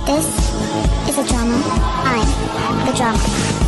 This is a drama. I'm the drama.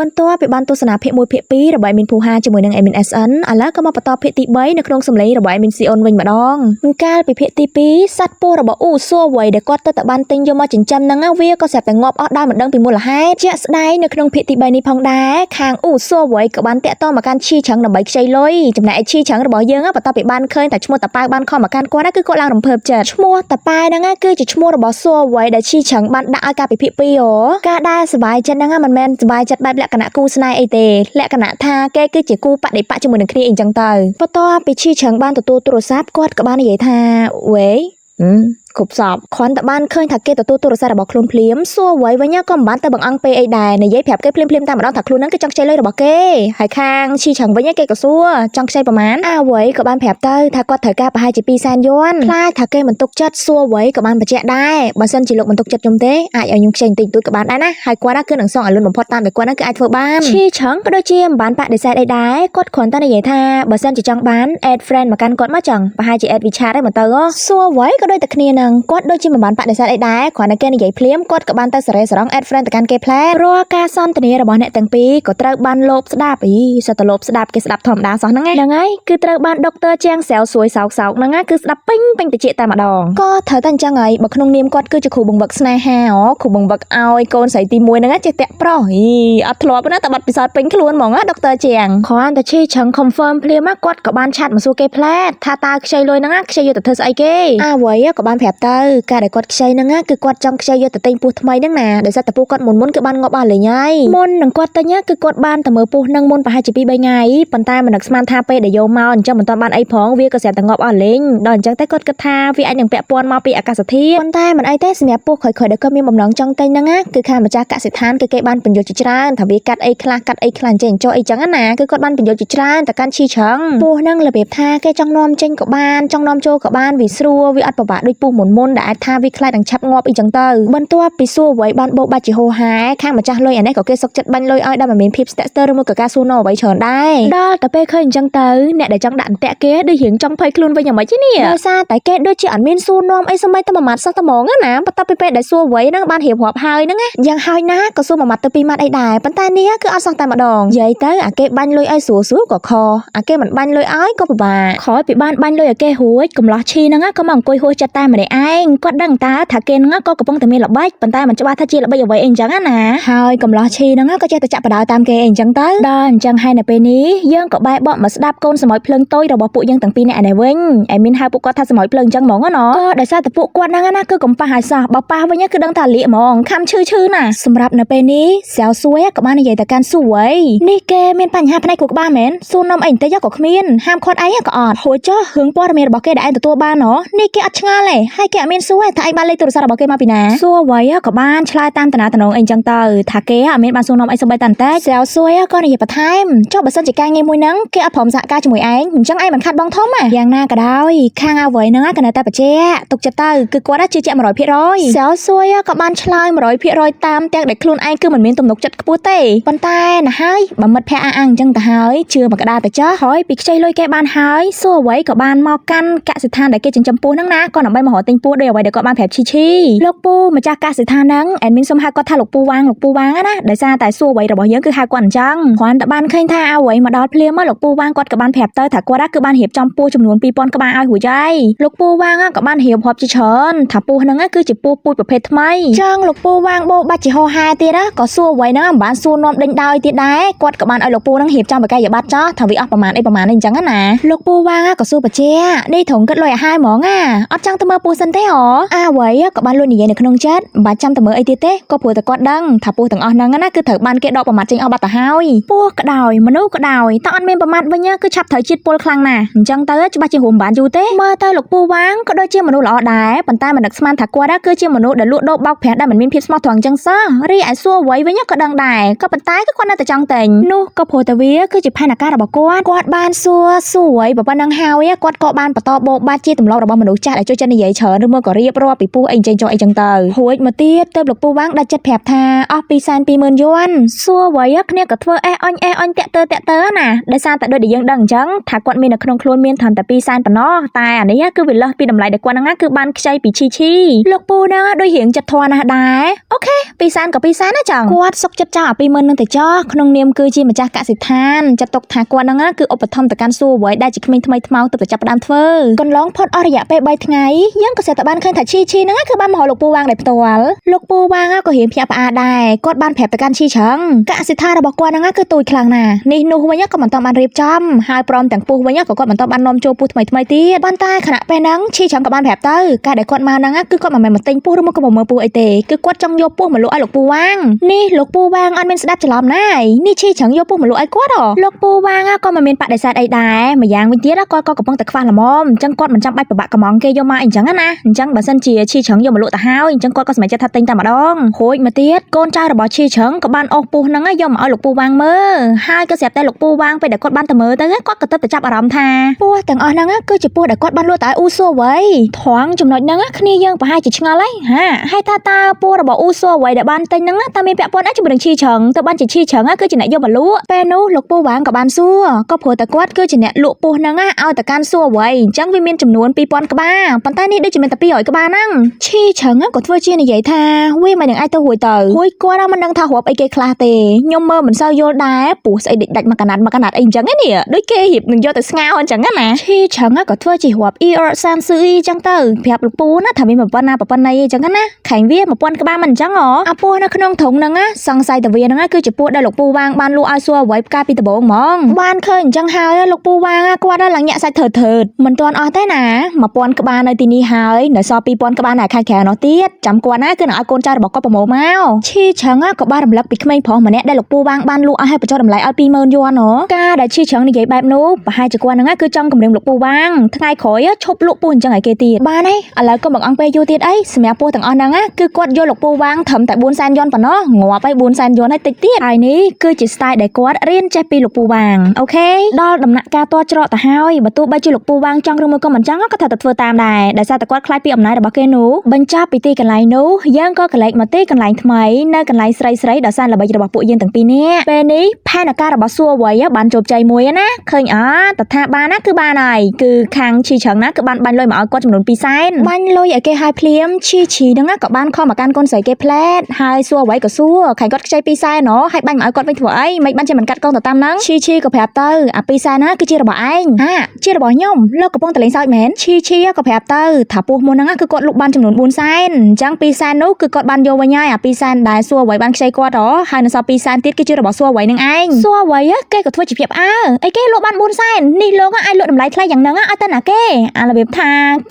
បន្ទាប់ពីបានទស្សនាភាគ1ភាគ2របស់មីនភូហាជាមួយនឹង Admin SN ឥឡូវក៏មកបន្តភាគទី3នៅក្នុងសម្លេងរបស់ Admin Sion វិញម្ដងកាលពីភាគទី2សត្វពស់របស់អ៊ូសួរវ័យដែលគាត់ទៅបានទិញយកមកចិញ្ចឹមហ្នឹងវាក៏ស្រាប់តែងាប់អស់ដោយមិនដឹងពីមូលហេតុជាក់ស្ដែងនៅក្នុងភាគទី3នេះផងដែរខាងអ៊ូសួរវ័យក៏បានតាក់ទងមកកាន់ឈីឆឹងដើម្បីខ្ចីលុយចំណែកឯឈីឆឹងរបស់យើងបន្ទាប់ពីបានឃើញតែឈ្មោះតាប៉ៅបានខំមកកាន់គាត់គឺគាត់ឡើងរំភើបចិត្តឈ្មោះតាប៉ៅហ្នឹងគឺជាឈ្មោះរបស់សួរវ័យដែលឈីឆឹងបានដាក់ឲ្យកាលពីភាគ2ការដែលសប្បាយចិត្តហ្នឹងមិនមែនសប្បាយចិត្តបែបលក្ខណៈគូស្នេហ៍អីទេលក្ខណៈថាគេគឺជាគូបដិបត្តិជាមួយនឹងគ្នាអីចឹងទៅបន្ទាប់ពីឈីឆឹងបានទទួលទូរស័ព្ទគាត់ក៏បាននិយាយថាវ៉េគ្រប់សពគ្រាន់តែបានឃើញថាគេទទួលទូរស័ព្ទរបស់ខ្លួនភ្លាមសួរអ្វីវិញក៏មិនបានទៅបង្អង់ពេកអីដែរនិយាយប្រាប់គេភ្លាមតែម្ដងថាខ្លួនហ្នឹងគឺចង់ខ្ចីលុយរបស់គេហើយខាងឈីឆឹងវិញគេក៏សួរចង់ខ្ចីប្រមាណអ្វីក៏បានប្រាប់ទៅថាគាត់ត្រូវការប្រហែលជា200,000 យួនខ្លាចថាគេមិនទុកចិត្តសួរអ្វីក៏បានបញ្ជាក់ដែរបើសិនជាលោកមិនទុកចិត្តខ្ញុំទេអាចឲ្យខ្ញុំខ្ចីបន្តិចបន្តួចក៏បានដែរណាហើយគាត់គឺនឹងសងឲ្យលឿនបំផុតតាមតែគាត់ហ្នឹងគឺអាចធ្វើបានឈីឆឹងក៏ដូចជាមិនបានបដិសេធអីដែរគាត់គ្រាន់តែនិយាយថាបើសិនជាចង់បាន add friend មកកាន់គាត់មកចឹងប្រហែលជា add WeChat ឯងមកទៅសួរអ្វីក៏ដូចតែគ្នាហ្នឹងគាត់ដូចជាមិនបានបដិសេធអីដែរគ្រាន់តែគេនិយាយភ្លាមគាត់ក៏បានទៅសរេសរង add friend ទៅកាន់គេផ្លែរាល់ការសន្ទនារបស់អ្នកទាំងពីរក៏ត្រូវបានលោបស្ដាប់សិតតែលោបស្ដាប់គេស្ដាប់ធម្មតាសោះហ្នឹងហើយគឺត្រូវបានដុកទ័រជាងស្រាវសួយសោកហ្នឹងគឺស្ដាប់ពេញតិចតែម្ដងក៏ត្រូវតែអញ្ចឹងហើយបើក្នុងនាមគាត់គឺជាគ្រូបង្វឹកស្នេហាគ្រូបង្វឹកឲ្យកូនស្រីទី1ហ្នឹងចេះតាក់ប្រុសអត់ធ្លាប់ណាតែបាត់ពិសោធន៍ពេញខ្លួនហ្មងដុកទ័រជាងគ្រាន់តែឈីឆឹង confirm ភ្លាមគាត់ក៏បានឆាត់មកសួរគេផ្លែថាតើខ្ចីលុយហ្នឹងខ្ចីយកទៅធ្វើស្អីគេអ្វីក៏បានប្រាប់ទៅការដែលគាត់ខ្ចីហ្នឹងគឺគាត់ចង់ខ្ចីយកទៅទិញពស់ថ្មីហ្នឹងណាដោយសារតែពស់គាត់មុនគឺបានងាប់អស់លេងហើយមុននឹងគាត់ទិញគឺគាត់បានតែមើលពស់ហ្នឹងមុនប្រហែលជា2-3ថ្ងៃប៉ុន្តែមិននឹកស្មានថាពេលដែលយកមកអញ្ចឹងមិនទាន់បានអីផងវាក៏ស្រាប់តែងាប់អស់លេងដល់អញ្ចឹងតែគាត់គិតថាវាអាចនឹងពាក់ព័ន្ធមកពីអាកាសធាតុប៉ុន្តែមិនអីទេសម្រាប់ពស់ខុយៗដែលគាត់មានបំណងចង់ទិញហ្នឹងគឺខាងម្ចាស់កសិដ្ឋានគឺគេបានបញ្យល់ជាច្រើនថាវាកាត់អីខ្លះអញ្ចឹងចុះអីចឹងណាគឺគាត់បានបញ្យល់ជាច្រើនទៅកាន់ឈីឆឹងពស់ហ្នឹងរបៀបថាគេចង់នាំចេញក៏បានចង់នាំចូលក៏បានវាស្រួលវាអត់ពិបាកដូចពស់មុនដែលអាចថាវាខ្លាចនឹងឆាប់ងាប់អីចឹងទៅបន្ទាប់ពីសួរអ្វីបានបោកបាច់ជាហូរហែខាងម្ចាស់លុយអានេះក៏គេសុកចិត្តបាញ់លុយឲ្យដែលមិនមានភាពស្ទាក់ស្ទើរឬមួយក៏ការសួរណូអ្វីច្រើនដែរដល់តែពេលឃើញអញ្ចឹងទៅអ្នកដែលចង់ដាក់អន្ទាក់គេដូចរៀងចង់ភ័យខ្លួនវិញយ៉ាងម៉េចនេះដោយសារតែគេដូចជាអត់មានសួរនាំអីសម្បីតែមួយម៉ាត់សោះតែហ្មងណាបន្ទាប់ពីពេលដែលសួរអ្វីហ្នឹងបានរៀបរាប់ហើយហ្នឹងយ៉ាងហើយណាក៏សួរមួយម៉ាត់ទៅពីរម៉ាត់អីដែរប៉ុន្តែនេះគឺអត់សោះតែម្ដងនិយាយទៅអាគេបាញ់លុយឲ្យស្រួលក៏ខអាគេមិនបាញ់លុយឲ្យក៏ពិបាកក្រោយពីបានបាញ់លុយឲ្យគេរួចកំឡោះឈីហ្នឹងក៏មកអង្គុយហួសចិត្តតែម្នាក់ឯងគាត់ដឹងតើថាគេហ្នឹងក៏កំពុងតែមានល្បិចប៉ុន្តែមិនច្បាស់ថាជាល្បិចអ្វីអីអញ្ចឹងណាហើយកំឡោះឈីហ្នឹងក៏ចេះតែចាក់បដៅតាមគេអញ្ចឹងទៅដល់អញ្ចឹងហើយនៅពេលនេះយើងក៏បែរបកមកស្ដាប់កូនសម័យភ្លើងតូចរបស់ពួកយើងទាំងពីរនាក់ឯនេះវិញឯមានហៅពួកគាត់ថាសម័យភ្លើងអញ្ចឹងហ្មងណាក៏ដោយសារតែពួកគាត់ហ្នឹងណាគឺកំប៉ះហើយសោះបើប៉ះវិញគឺដឹងថាលាកហ្មងខំឈឺណាសម្រាប់នៅពេលនេះស្រាវសួយក៏បាននិយាយទៅកាន់សួរអីនេះគេមានបញ្ហាផ្នែកគូក្បាលមែនសួរនំអីបន្តិចក៏គ្មានហាមឃាត់អីក៏អត់ហួចចុះរឿងព័ត៌មានរបស់គេដែលឯងទទួលបាននេះគេអត់ឆ្ងល់ទេហើយគេអត់មានសួរថាឯងបានលេខទូរស័ព្ទរបស់គេមកពីណាសួរអ្វីក៏បានឆ្លើយតាមតំណតំណងអីចឹងទៅថាគេអត់មានបានសួរនាំអីសូម្បីតែបន្តិចស្រាវសួយក៏និយាយបន្ថែមចុះបើសិនជាការងារមួយហ្នឹងគេអត់ព្រមសហការជាមួយឯងអញ្ចឹងឯងមិនខាត់បងធំយ៉ាងណាក៏ដោយខាងអ្វីហ្នឹងក៏នៅតែបច្ចេកទុកចិត្តទៅគឺគាត់ជឿជាក់ 100% ស្រាវសួយក៏បានឆ្លើយ 100% តាមទាំងដែលខ្លួនឯងគឺមិនមានទំនុកចិត្តខ្ពស់ទេប៉ុន្តែណាហើយបើមិត្តភ័ក្ដិអញ្ចឹងទៅហើយជឿមកកដាទៅចុះហើយពីខ្ចីលុយគេបានហើយសួរអ្វីក៏បានមកកាន់កសិដ្ឋានដែលគេចិញ្ចឹមពស់ហ្នឹងណាក៏ដើម្បីមករកទិញពស់ដោយអ្វីដែលគាត់បានប្រាប់ឈីលោកពូម្ចាស់កសិដ្ឋានហ្នឹងអែនមីនសុំហៅគាត់ថាលោកពូវាងណាដោយសារតែសួរអ្វីរបស់យើងគឺហៅគាត់អញ្ចឹងគ្រាន់តែបានឃើញថាអ្វីមកដល់ភ្លាមលោកពូវាងគាត់ក៏បានប្រាប់ទៅថាគាត់គឺបានរៀបចំពស់ចំនួន 2000 ក្បាលឲ្យរួចហើយលោកពូវាងក៏បានរៀបរាប់ជាច្រើនថាពស់ហ្នឹងគឺជាពស់ពូជប្រភេទថ្មីចឹងលោកពូវាងបោបាច់ជាហោហែទៀតក៏សួរអ្វីហ្នឹងមិនបានសួរនាំដេញដោយទៀតដែរគាត់ក៏បានឲ្យលោកពូហ្នឹងរៀបចំបកាយប័ត្រចោះថាវាអស់ប្រមាណអីអញ្ចឹងណាលោកពូវាងក៏សួរបជានេះត្រង់គិតលុយឲ្យហើយហ្មងអត់ចង់ទៅមើលពស់សិនទេអ្វីក៏បានលួចនិយាយនៅក្នុងចិត្តមិនបាច់ចាំទៅមើលអីទៀតទេក៏ព្រោះតែគាត់ដឹងថាពស់ទាំងអស់ហ្នឹងណាគឺត្រូវបានគេដកប្រមាថចេញអស់បាត់ទៅហើយពស់ក៏ដោយមនុស្សក៏ដោយតើអត់មានប្រមាថវិញគឺឆាប់ត្រូវជាតិពុលខ្លាំងណាស់អញ្ចឹងទៅច្បាស់ជារួមបានយូរទេមើលទៅលោកពូវាងក៏ដូចជាមនុស្សល្អដែរប៉ុន្តែមិននឹកស្មានថាគាត់គឺជាមនុស្សដែលលក់ដូរបោកប្រាស់ដែលមិនមានភាពស្មោះត្រង់អញ្ចឹងសោះរីឯសួរអ្វីវិញក៏ដឹងដែរក៏ប៉ុន្តែគឺគាត់នៅតែចង់ទិញនោះក៏ព្រោះតែវាគឺជាផែនការរបស់គាត់បានសួរអ្វីប៉ុណ្ណឹងហើយគាត់ក៏បានបន្តបោកបាច់ជាទម្លាប់របស់មនុស្សចាស់ដែលចូលចិត្តនិយាយ ច្រើនឬមកក៏រៀបរាប់ពីពូអីចេញចុះអីចឹងទៅហួចមកទៀតទៅលោកពូវាងដាច់ចិត្តប្រាប់ថាអស់220,000 យួនសួរអ្វីគ្នាក៏ធ្វើអេះអញតាក់ទើណាដោយសារតែដូចដែលយើងដឹងអញ្ចឹងថាគាត់មាននៅក្នុងខ្លួនមានត្រឹមតែ200,000ប៉ុណ្ណោះតែអានេះគឺវាលើសពីតម្លៃដែលគាត់ហ្នឹងគឺបានខ្ចីពីឈីលោកពូហ្នឹងដូចរៀងចិត្តធន់ណាស់ដែរអូខេ200,000ក៏200,000ណាចឹងគាត់សុកចិត្តចោល20,000នឹងទៅចោះក្នុងនាមគឺជាម្ចាស់កសិដ្ឋានចាត់ទុកថាគាត់ហ្នឹងគឺឧបត្ថម្ភទៅកាន់សួរអ្វីដែលជាក្មេងថ្មីថ្មោងទៅចាប់ផ្ដើមធ្វើកន្លងផុតអស់រយៈពេល3ថ្ងៃយើងក៏ស្ទើរតែបានឃើញថាឈីហ្នឹងគឺបានមកហៅលោកពូវាងដោយផ្ទាល់លោកពូវាងក៏រៀងភ្ញាក់ផ្អើលដែរគាត់បានប្រាប់ទៅកាន់ឈីឆឹងកសិដ្ឋានរបស់គាត់ហ្នឹងគឺទូចខ្លាំងណាស់នេះនោះវិញក៏មិនទាន់បានរៀបចំហើយព្រមទាំងពុះវិញក៏គាត់មិនទាន់បាននាំចូលពុះថ្មីទៀតប៉ុន្តែខណៈពេលហ្នឹងឈីឆឹងក៏បានប្រាប់ទៅការដែលគាត់មកហ្នឹងគឺគាត់មិនមែនមកទិញពុះឬមកក៏មកមើលពុះអីទេគឺគាត់ចង់យកពុះមកលក់ឲ្យលោកពូវាងនេះលោកពូវាងអត់មានស្ដាប់ច្រឡំណាយនេះឈីឆឹងយកពុះមកលក់ឲ្យគាត់លោកពូវាងក៏មិនមានបដិសេធអីដែរម្យ៉ាងវិញទៀតគាត់ក៏កំពុងតែខ្វះល្មមអញ្ចឹងគាត់មិនចាំបាច់ពិបាកកំងគេយកមកអញ្ចឹងណាអញ្ចឹងបើសិនជាឈីឆឹងយកមកលក់ទៅហើយអញ្ចឹងគាត់ក៏សម្រេចចិត្តថាទិញតែម្ដងហួចមកទៀតកូនចៅរបស់ឈីឆឹងក៏បានអស់ពុះហ្នឹងយកមកឲ្យលោកពូវាងមើលហើយក៏ស្រាប់តែលោកពូវាងពេលដែលគាត់បានទៅមើលទៅគាត់ក៏ទៅចាប់អារម្មណ៍ថាពុះទាំងអស់ហ្នឹងគឺជាពុះដែលគាត់បានលក់ទៅឲ្យអ៊ូសួរវ៉ៃត្រង់ចំណុចហ្នឹងគ្នាយើងប្រហែលជាឆ្ងល់ហើយថាតើពុះរបស់អ៊ូសួរវ៉ៃដែលបានទិញហ្នឹងតើមានពាក់ព័ន្ធអីជាមួយនឹងឈីឆឹងទៅបានជាឈីឆឹងគឺជាអ្នកយកមកលក់ពេលនោះលោកពូវាងក៏បានសួរក៏ព្រោះតែគាត់គឺជាអ្នកលក់ពុះហ្នឹងឲ្យទៅកាន់សួរវ៉ៃអញ្ចឹងវាមានចំនួន2000ក្បាលប៉ុន្តែនេះដូចជាមានតែ200ក្បាលហ្នឹងឈីឆឹងក៏ធ្វើជានិយាយថាវាមិននឹងអាចទៅរួចទៅហួយគាត់មិនដឹងថារាប់អីគេខ្លះទេខ្ញុំមើលមិនសូវយល់ដែរពុះស្អីដាច់មកកណាត់អីអញ្ចឹងនេះដូចគេរៀបនឹងយកទៅស្ងោរអញ្ចឹងណាឈីឆឹងក៏ធ្វើជារាប់30អញ្ចឹងទៅប្រាប់លោកពូណាថាមានប៉ុណ្ណាអីអញ្ចឹងណាខែងវា1000ក្បាលមិនអញ្ចឹងអាពោះនៅក្នុងធុងហ្នឹងសង្ស័យតែវាហ្នឹងគឺជាពោះដែលលោកពូវាងបានលក់ឲ្យសួរអ្វីផ្កាពីដំបងហ្មងបានឃើញអញ្ចឹងហើយលោកពូវាងគាត់ឡើងញាក់សាច់ធើតមិនទាន់អស់ទេណា1000ក្បាលនៅទីនេះហើយនៅសល់2000ក្បាលនៅខែក្រៅនោះទៀតចាំគាត់ណាគឺនឹងឲ្យកូនចៅរបស់គាត់ប្រមូលមកឈីឆឹងក៏បានរំលឹកពីក្មេងប្រុសម្នាក់ដែលលោកពូវាងបានលក់ឲ្យបញ្ចុះតម្លៃឲ្យ20,000 យួនការដែលឈីឆឹងនិយាយបែបនោះប្រហែលជាគាត់ហ្នឹងគឺចង់គម្រាមលោកពូវាងថ្ងៃក្រោយឈប់លក់ពោះអញ្ចឹងឲ្យគេទៀតបានហើយឥឡូវក៏បង្អង់ពេលយូរទៀតអីសម្រាប់ពោះទាំងអស់ហ្នឹងគឺគាត់យកលោកពូវាងត្រឹមតែ400,000 យួនប៉ុណ្ណោះងាប់ហើយ400,000 យួនហើយតិចទៀតហើយនេះគឺជា style ដែលគាត់រៀនចេះពីលោកពូវាងអូខេដល់ដំណាក់កាលតច្រកទៅហើយបើទោះបីជាលោកពូវាងចង់ឬមួយក៏មិនចង់ក៏ត្រូវតែធ្វើតាមដែរដោយសារតែគាត់ខ្លាចពីអំណាចរបស់គេនោះបញ្ចប់ពីទីកន្លែងនោះយើងក៏កន្លែងមកទីកន្លែងថ្មីនៅកន្លែងស្រីដោយសារល្បិចរបស់ពួកយើងទាំងពីរនាក់ពេលនេះផែនការរបស់សួរអ្វីបានជោគជ័យមួយណាឃើញតថាបានណាគឺបានហើយគឺខាងឈីឆឹងណាគឺបានបាញ់លុយមកឲ្យគាត់ចំនួន200,000បាញ់លុយឲ្យគេហើយភ្លាមឈីហ្នឹងក៏បានខំមកកាន់កូនស្រីគេផ្លែតហើយសួរអ្វីក៏សួរខាងគាត់ខ្ចី200,000ហើយបាញ់មកឲ្យគាត់វិញធ្វើអីមិនបានជាមិនកាត់កងទៅតាមហ្នឹងឈីក៏ប្រាប់ទៅអា200,000ណាគឺជារបស់ឯងជារបស់ខ្ញុំលោកកំពុងតែលេងសើចមែនឈីក៏ប្រាប់ទៅថាពោះមុនហ្នឹងគឺគាត់លុកបានចំនួន400,000អញ្ចឹង200,000នោះគឺគាត់បានយកវិញហើយអា200,000ដែលសួរអ្វីបានខ្ចីគាត់ហើយនៅសល់200,000ទៀតគឺជារបស់សួរអ្វីនឹងឯងសួរអ្វីគេក៏ធ្វើជាភាពអើអីគេលក់បាន400,000នេះលោកអាចលក់តម្លៃថ្លៃយ៉ាងហ្នឹងឲ្យទៅណាគេអារបៀបថ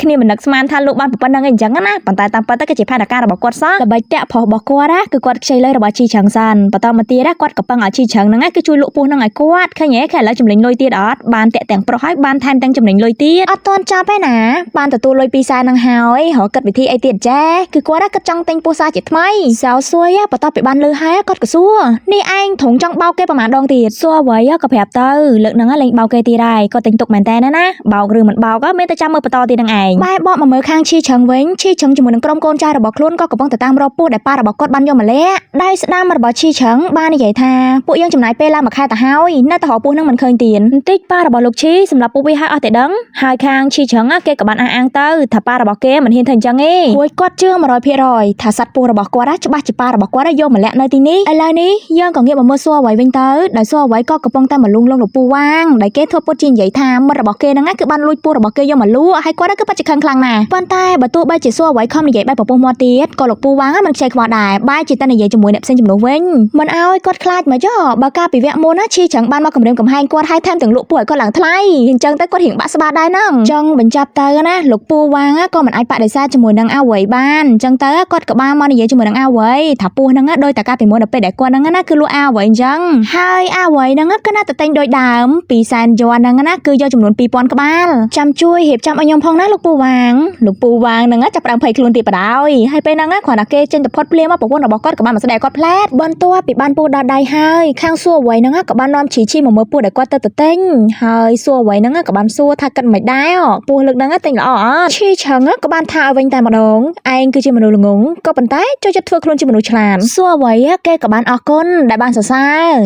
ាគ្នាមិននឹកស្មានថាលក់បានប៉ុណ្្នឹងអីអញ្ចឹងណាប៉ុន្តែតាមពិតទៅគឺជាផែនការរបស់គាត់សោះល្បិចតាក់ប្រុសរបស់គាត់គឺគាត់ខ្ចីលុយរបស់ជីឆឹងសានបន្តមកទៀតគាត់ក៏ពឹងឲ្យជីឆឹងហ្នឹងគឺជួយលក់ពោះហ្នឹងឲ្យគាត់ឃើញហ៎ឥឡូវចំណេញលុយទៀតអត់បានតាក់ទាំងប្រុសហើយបានថែមទាំងចំណេញលុយទៀតអត់ទាន់ចាប់ទេណាបានទទួលលុយ200,000ហ្នឹងហើយរកគិតវិធីអីទៀតចាគឺគាត់គិតចង់ទិញពោះសាជាថ្មីសៅសួយបន្ទាប់ពីបានលឺហើយគាត់ក៏សួរនេះឯងត្រង់ចង់បោកគេប្រហែលដងទៀតសួរអ្វីក៏ប្រាប់ទៅលើកហ្នឹងលេងបោកគេទៀតហើយគាត់ទិញទុកមែនតើណាបោកឬមិនបោកមានតែចាំមើលបន្តទៀតនឹងឯងបែបបកមកមើលខាងឈីឆឹងវិញឈីឆឹងជាមួយនឹងក្រុមកូនចៅរបស់ខ្លួនក៏កំពុងតែតាមរកពោះដែលប៉ារបស់គាត់បានយកមកលាក់ដៃស្ដាំរបស់ឈីឆឹងបាននិយាយថាពួកយើងចំណាយពេលឡើងមួយខែទៅហើយនៅតែរកពោះហ្នឹងមិនឃើញទៀតបន្តិចប៉ារបស់លោកឈីសម្រាប់ពោះវាឲ្យអស់តែដឹងហើយខាងឈីឆឹងគេក៏បានអះអាងទៅថាប៉ារបស់គេមិនហ៊ានធ្វើអញ្ចឹងទេព្រោះគាត់ជឿ 100% ថាសត្វពោះរបស់គាត់ច្បាស់ជាប៉ារបស់គាត់យកមកលាក់នៅទីនេះឥឡូវនេះយើងក៏ងាកមកមើលសួរអ្វីវិញទៅដោយសួរអ្វីក៏កំពុងតែមកលងលោកពូវាងដែលគេធ្វើពុតជានិយាយថាមិត្តរបស់គេហ្នឹងគឺបានលួចពោះរបស់គេយកមកលក់ហើយគាត់គឺពិតជាខឹងខ្លាំងណាស់ប៉ុន្តែបើទោះបីជាសួរអ្វីខំនិយាយបែបពពុះមាត់ទៀតក៏លោកពូវាងមិនខ្ចីខ្វះដែរបែរជាតែនិយាយជាមួយអ្នកផ្សេងចំនួនវិញមិនឲ្យគាត់ខ្លាចមកចុះបើការពីវគ្គមុនណាឈីចឹងបានមកគម្រាមកំហែងគាត់ហើយថែមទាំងលក់ពោះឲ្យគាត់ឡើងថ្លៃអញ្ចឹងទៅគាត់រៀងបាក់ស្បាដែរហ្នឹងចង់បញ្ចប់ទៅណាលោកពូវាងក៏មិនអាចបដិសេធជាមួយនឹងអាវ៉ៃបានអញ្ចឹងទៅគាត់ក៏បានមកនិយាយជាមួយនឹងអាវ៉ៃថាពោះហ្នឹងដោយតែការពីមុនដល់ពេលដែលគាត់ហ្នឹងណាគឺលក់អាវ៉ៃអញ្ចឹងហើយអាវ៉ៃហ្នឹងគឺណាទៅទិញដោយដើម200,000 យួនហ្នឹងណាគឺយកចំនួន2000ក្បាលចាំជួយរៀបចំឲ្យខ្ញុំផងណាលោកពូវាងហ្នឹងចាប់ផ្ដើមភ័យខ្លួនទៀតបដ ហើយពេលហ្នឹងគ្រាន់តែគេចេញទៅផុតភ្លាមប្រពន្ធរបស់គាត់ក៏បានមកស្ដីគាត់ផ្លែតបន្ទាប់ពីបានពោះដល់ដៃហើយខាងសួរអ្វីហ្នឹងក៏បាននាំឈីមកមើលពោះដែលគាត់ទៅទិញហើយសួរអ្វីហ្នឹងក៏បានសួរថាគិតមិនដែរពោះលើកហ្នឹងទិញល្អអត់ឈី chẳng á có ban thao vinh tai mà đón anh cứ chỉ mà đồ ngủng có bàn tay cho chất thưa luôn chỉ mà đồ chlan xua vậy á cái có ban ở con đại ban xa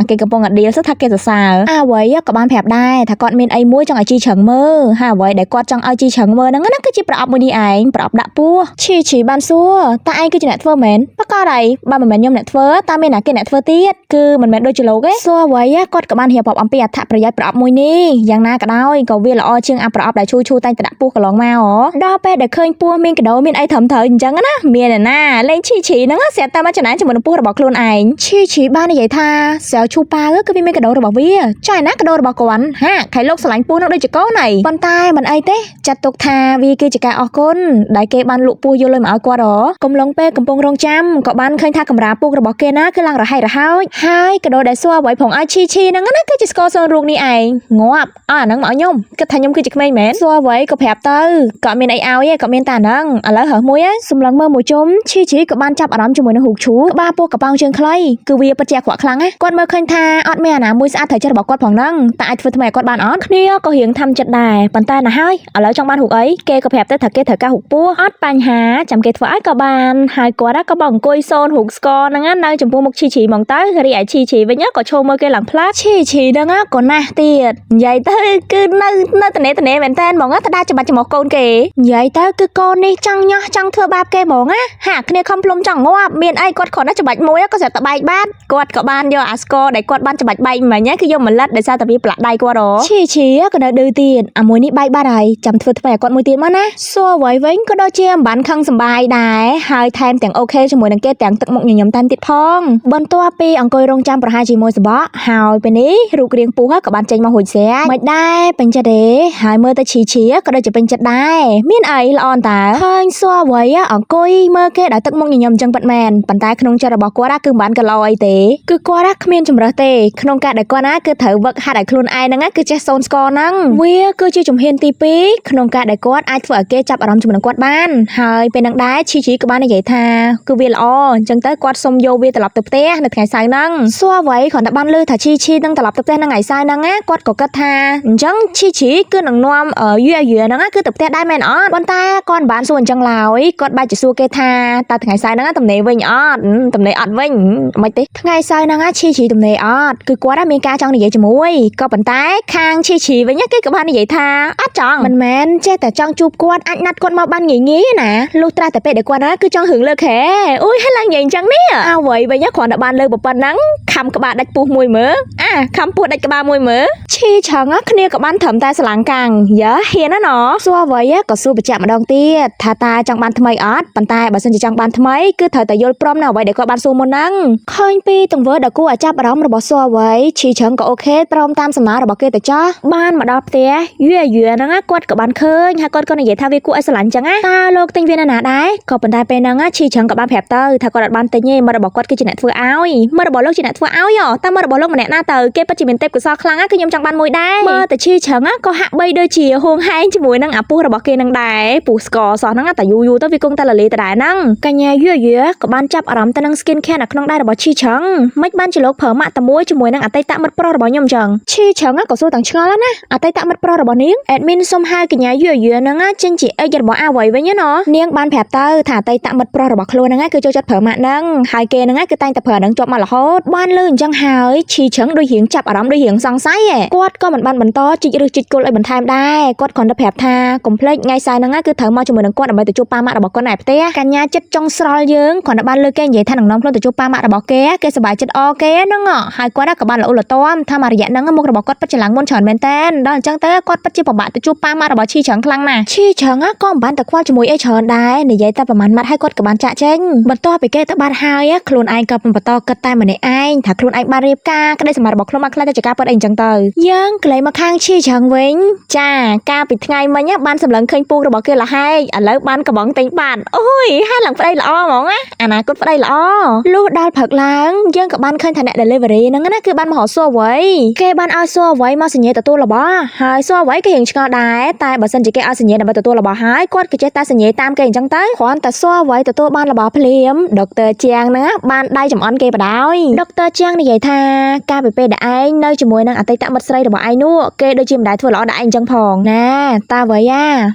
cáiกระโปรงอัดเดียวสักทักแกสาวไว้ก็บ้านแผบได้ถ้าก่อนเมนไอ้มุ้ยจังไอจีเฉิงมือไว้ได้กอดจังไอจีเฉิงมือนั่นก็จีปรับมือดีไอ้ปรับดับปัวชีบ้านซัวตาไอ้ก็จะเน็ตเฟอร์เมนปะก็อะไรบ้านมันยอมเน็ตเฟอร์ตาเมนเน็ตเฟอร์ตีดคือมันโดยจิโลกซัวไว้กอดกับบ้านเหียบอัมเปียถักประหยัดปรับมือนี่อย่างน่าก็ได้ก็เวลาเชียงอัปรับได้ชูตั้งแต่ดับปัวก็ลองมาอ๋อดอไปได้เคยปัวเมนกระโดดเมนไอ้ทำเธอจังนะเมียน่ะเล่นชีนั่นก็เสียตามาจากไหนจะเหมือนปัวเราบอกครูนไอ้ชีบ้านใหญ่ท่าเสียวชูปาก็มีเมนกระโดดเราบอกวิ่งใช่นะกระโดดเราบอกก่อนฮะไข่โลกสลายปูนเอาด้วยจะก้อไหนบนใต้มันไอเต้จัดตกทาวีกีจะกาออกก้นได้เก็บบันลุปูโยเลยมาเอากว่าหรอกำลงเป้กำปงรองจำก็บันเคยทากำราปูกระบอกเกนะคือลังระให้กระโดดได้ซัวไว้ผงไอชีนั่งนั่นก็จะสกอร์โซนรูกนี่ไองอบนั่งหมอยมก็ทายมคือจะไม่เหม็นซัวไว้ก็แผลบเตอก็เมนไอเอาเย่ก็เมนตานังแล้วเหรอมวยสมหลังเมื่อหมูจมชีก็บ้านจับอารมณ์จมูกในหูชูบ้าปูกับปังเชิงคล้ายคือวีประเจียขวาครั้งก้อนเมื่อเคยทาอดแม่น่ะมวยสะอาดเถอะจะบอกก้อนผงนั่งแต่ไอ้ทำไมก้อนบ้านออดเนี่ยก็เหียงทำจัดได้ปันตาหน่ะให้แล้วจังบ้านหูไอ้เกก็แผลบเตอเถอะกาหูปูอดปัญหาจำเกตฝากับบ้านหายกว่าแล้วก็บังกุยโซนหูสกอร์นั่งนั่งจมูกมุกชีมองตาเรียชีไว้เนี้ยก็โชว์เมื่อเกหลังพลาดชีนั่งก่อนนะเตียดใหญ่เตอคือนั่งแต่เน่เหมือนแทนมองถ้าได้จะมาจะมองโกนเก๋ใหญ่เตอคือก้อนนี่จังเนาะจังเธอบาปเกมองหากเนี่ยคำพลมจังว่าเมียนไอ้กอดขอน่าจะบัดมวยก็จะตะใบบ้านกอดกับบ้านโยอาสกอร์ได้กอดบ้านจะบัดใบมาเนี้ยคือยมมันลัดได้ซาตะบีปลาได้กว่าหรอชีก็ได้ดื้อเตียนมวยนี่ใบบ้าไรจำเธอทำไมกอดมวยเตียนมานะซัวไว้เว้นก็ได้เจียมบ้านคังสบายได้หายแทมแต่งโอเคจมูกนังเกตแต่งตึกหมกหยำตามติดพองบนตัวปีอังกอยรงจำประหารจีมวยสบะหายไปนี้รูกเรียงปูฮะกับบ้านเจงมาหุ่นเสียไม่ได้เป็นจะเดหายเมื่อตะชีก็ได้จะเป็นจะได้เมียนไอละออนตาเฮ้ยซัวไว้อังกอยเมื่อเกตได้ตึกหมกหยำจังปัดแมนปันตายขนมจะระบอกว่ารักคือบ้านกันลอยเตะคือกว่ารักเมียนจมระเตะขนมกะได้กว่านะคือเถอะวักหาได้คลุนไอนั่งคือเจสโซนสกอร์นั่งเวียคือชื่อจุ่มเฮนตีปีขนมกะได้กว่าไอฝักเกจับอารมณ์จุ่มนังกวาดบ้านหายเป็นนังได้ชีกับบ้านในใหญ่ทาคือเวียละจังเตะกวาดสมโยเวียตลับตึกเตะในไงสายนั่งซัวไว้ขอนตะบ้านลือถ้าชีนั่งตลับตึกเตะนั่งไงสายนั่งกวาดกกทาจังชีคือนังนวมเยื่อนั่งคือตึกเตะได้แม่นวันตาก้อนบ้านส่วนจังลาวกวาดใบจะซัวเกทาตาไงสายนั่งตำเนยวิ่งตำเนยอัดวิ่งไม่ติไงสายนั่งชีตำเนยคือกวาดอเมริกาจังในใหญ่จมูกก็ปันตายคางชีไว้เนี่ยกับบ้านในใหญ่ทาจังมันแมนเจ๊แต่จังจูบกวาดนัดกวาดมาบ้านงี้นะลูกตาแต่เป็ดเด็กกว่านะคือจังหึงเลยแค่อุ้ยให้ลังใหญ่จังเนี่ยไว้ไปเนี่ยขอนตะบ้านเลยบอกปันนังคำกับบ้านดัดปูมวยเหมือคำปูดัดกับบ้านมวยเหมือชีชังเคลียกับบ้านถมตาสลังกังเยอะเฮียนะเนาะซัวไว้ก็สู้ไปจับมาดองเตี้ยทาตาจังบ้านทำไมปันตายบัดสันจะจังบ้านทำไมคือเธอแต่โยนพร้อมน่ะไว้เด็กก็บ้านสู้มนังเคยปีตั้งเวอร์ดกูจับร้องระบบซัวไว้ชีชังก็โอเคพร้อมตามสมาระบบเกตจ้าบ้านมาดอกเตี้ยเยื่อนังกอดกับบ้านเคยหากอดก็ในใหญ่ทาวิกูไอสลันจังตาโลกติงเวียนหนาได้ก็ปันตายไปนังชีชังกับบ้านแผบเตอร์ถ้ากอดบ้านเตยมาระบบกอดคือจีเน็ตเฟือเอามาระบบโลกจีเน็ตเฟือเอาย่อแต่มาระบบโลกมันแหนหน้าเตอเก็บปัจจิเป็นเต็บกับซอคลังคือยมจังบ้านมวยได้มาแต่ชีชังก็หักใบโดยชีหงให้จมูกนังปูระบบเกนังได้ปูสกอสอนนังแต่ยูตัววิกงตะละเลแต่ได้นังกันยาเยื่อกับบ้านจับอารมณ์แต่นังสกินแค่นักน้องได้ระบบชีชังไม่บ้านจีโลกเผอมาแต่มวยจมูกนังอัตไตตะมัดโปรระบบยมจังชีชังก็สู้ต่างชาติแล้วนะอัตไตตะมัดโปรระบบนี้แอดมินส้มให้กันยาเยื่อนังเจนจีจะบอกไว้เนี่ยเนาะเนียงบ้านแผบเตอร์ถ่าไตตะมัดโปรระบบครัวนังคือโจจัดเผอมานังหายเกนังคือตั้งแต่เผอนังจบมาละโหดบ้านลื่นจังหายชีชังโดยเหียงจับอารมณ์โดยเหียงสังไซกวดก็เหมือนบ้านบรรโตจิตหรือจิตกุลไอ้บรรทายได้กวดคอนตะแผบทากลมเพลงไงสายนังคือเถอมาจมูกนังกวดเอาไปตัวจูปามาระบบก้อนไหนเต้กันยาจัดจงสโลเยื้องคอนตะบ้านเลือกแกงใหญ่ท่านน้องพลตัวจูปามาระบบแกสบายจัดโอเคนังหายกวดกับบ้านละอุลต้อมถ้ามาระยะนังมุกระบบกวดปัจจลังบนเฉินเมนเต้นดอนจังเต้กวดปัจจิปบะตัวจูปามาระบบชีเฉิงคลังน่ะชีเฉิงก็บ้านตะควาจมูกไอเฉินได้ในใหญ่แต่ประมาณมัดให้กวดกับบ้านจ่าเจงบรรโตไปแกตะบ้านหายครูนไอกับมันบรรโตก็ตายมาในไอถ้าครูนไอบารีบกาก็ได้สมาระบบคลมาคลาจะกาเปิดเองจังเตยยังไกลมาข้างชีเฉิงเว้งจ้ากาปิดไงมาเนี่ยบ้านสำหรับเคยปูระบบเกละให้แล้วบ้านกระบอกเต็งบ้านโอ้ยให้หลังไปได้ละหมองอนาคตไปได้ละลูกดาวผักล้างยังกับบ้านเคยทันเดลิเวอรี่นั่นคือบ้านมหาซัวไว้แกบ้านเอาซัวไว้มาสัญญาตัวละบ้าหายซัวไว้ก็เห็นชงได้แต่บัดสันจะแกเอาสัญญาในตัวละบ้าหายกวดก็จะตาสัญญาตามแกจังเต้ขวานแต่ซัวไว้ตัวบ้านละบ้าเพลียมดรเจียงนะบ้านได้จำอันแกไปได้ดรเจียงในใหญ่ท่ากาไปได้ไอ้เนยจมวยนั่งอัตตะมัดใส่ระบ้าไอ้นู่แกโดยจิมได้ทั่วละได้จังพองนะตาไว้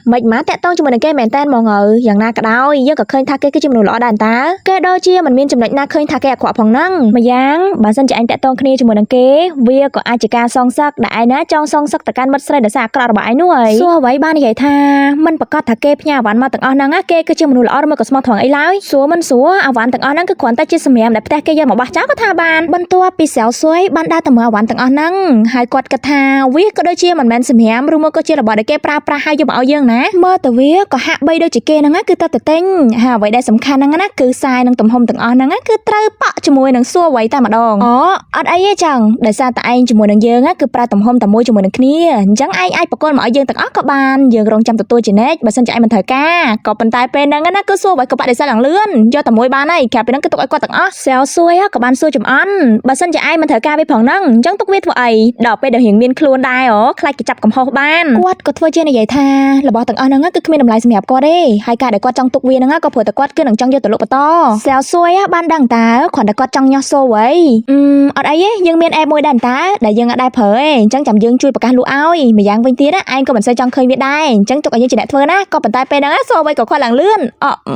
មិនម៉ាតាក់តងជាមួយនឹងគេមែនតើហ្មងយ៉ាងណាក៏ដោយយើងក៏ឃើញថាគេគឺជាមនុស្សល្អដែរតាគេដូចជាមិនមានចំណុចណាឃើញថាគេអាក្រក់ផងហ្នឹងម្យ៉ាងបើសិនជាឯងតាក់តងគ្នាជាមួយនឹងគេវាក៏អាចជាការសងសឹកដែលឯងណាចង់សងសឹកទៅកាន់មិត្តស្រីដែលសារអាក្រក់របស់ឯងនោះហើយសួរអ្វីបាននិយាយថាមិនប្រកាសថាគេផ្ញើអាវ៉ាន់មកទាំងអស់ហ្នឹងគេគឺជាមនុស្សល្អឬមកក៏ស្មោះត្រង់អីឡើយសួរមិនសួរអាវ៉ាន់ទាំងអស់ហ្នឹងគឺគ្រាន់តែជាសម្រាប់ដែលផ្ទះគេយកមកបោះចោលក៏ថាបានបន្ទាប់ពីសៅស៊ុយបានដើរទៅមើលអាវ៉ាន់ទាំងអស់ហ្នឹងហើយគាត់គិតថាវាក៏ដូចជាមិនមែនសម្រាប់ឬមកក៏ជារបស់ដែលគេប្រើប្រាស់ហើយយកមកឲ្យយើងណាមើលទៅវាក៏ហាក់បីដូចជាគេហ្នឹងគឺទៅទិញហើយអ្វីដែលសំខាន់ហ្នឹងណាគឺខ្សែនិងទំហំទាំងអស់ហ្នឹងគឺត្រូវប៉ក់ជាមួយនឹងសួរអ្វីតែម្ដងអត់អីទេចឹងដោយសារតែឯងជាមួយនឹងយើងគឺប្រើទំហំតែមួយជាមួយនឹងគ្នាអញ្ចឹងឯងអាចបកគលមកឲ្យយើងទាំងអស់ក៏បានយើងរងចាំទទួលចំណេញបើសិនជាឯងមិនត្រូវការក៏ប៉ុន្តែពេលហ្នឹងណាគឺសួរអ្វីក៏បដិសេធឡើងលឿនយកតែមួយបានហើយក្រៅពីហ្នឹងគឺទុកឲ្យគាត់ទាំងអស់សែវសួយក៏បានសួរចំអន់បើសិនជាឯងមិនត្រូវការវាផងហ្នឹងអញ្ចឹងទុកវាធ្វើអីដល់ពេលដែលរៀងមានខ្លួនដែរខ្លាចគេចាប់កំហុសបានគាត់ក៏ធ្វើជានិយាយថារបស់ទាំងអស់ហ្នឹងគឺគ្មានតម្លៃសម្រាប់គាត់ទេហើយការដែលគាត់ចង់ទុកវាហ្នឹងក៏ព្រោះតែគាត់គឺនឹងចង់យកទៅលក់បន្តសែវសួយបានដឹងតើគ្រាន់តែគាត់ចង់ញ៉ោះសូវអីអត់អីទេយើងមានអេបមួយដែរតើដែលយើងអត់ដែរប្រើទេអញ្ចឹងចាំយើងជួយប្រកាសលក់ឲ្យម្យ៉ាងវិញទៀតឯងក៏មិនសូវចង់ឃើញវាដែរអញ្ចឹងទុកឲ្យយើងជាអ្នកធ្វើណាក៏ប៉ុន្តែពេលហ្នឹងសូវអ្វីក៏គាត់ឡើងលឿន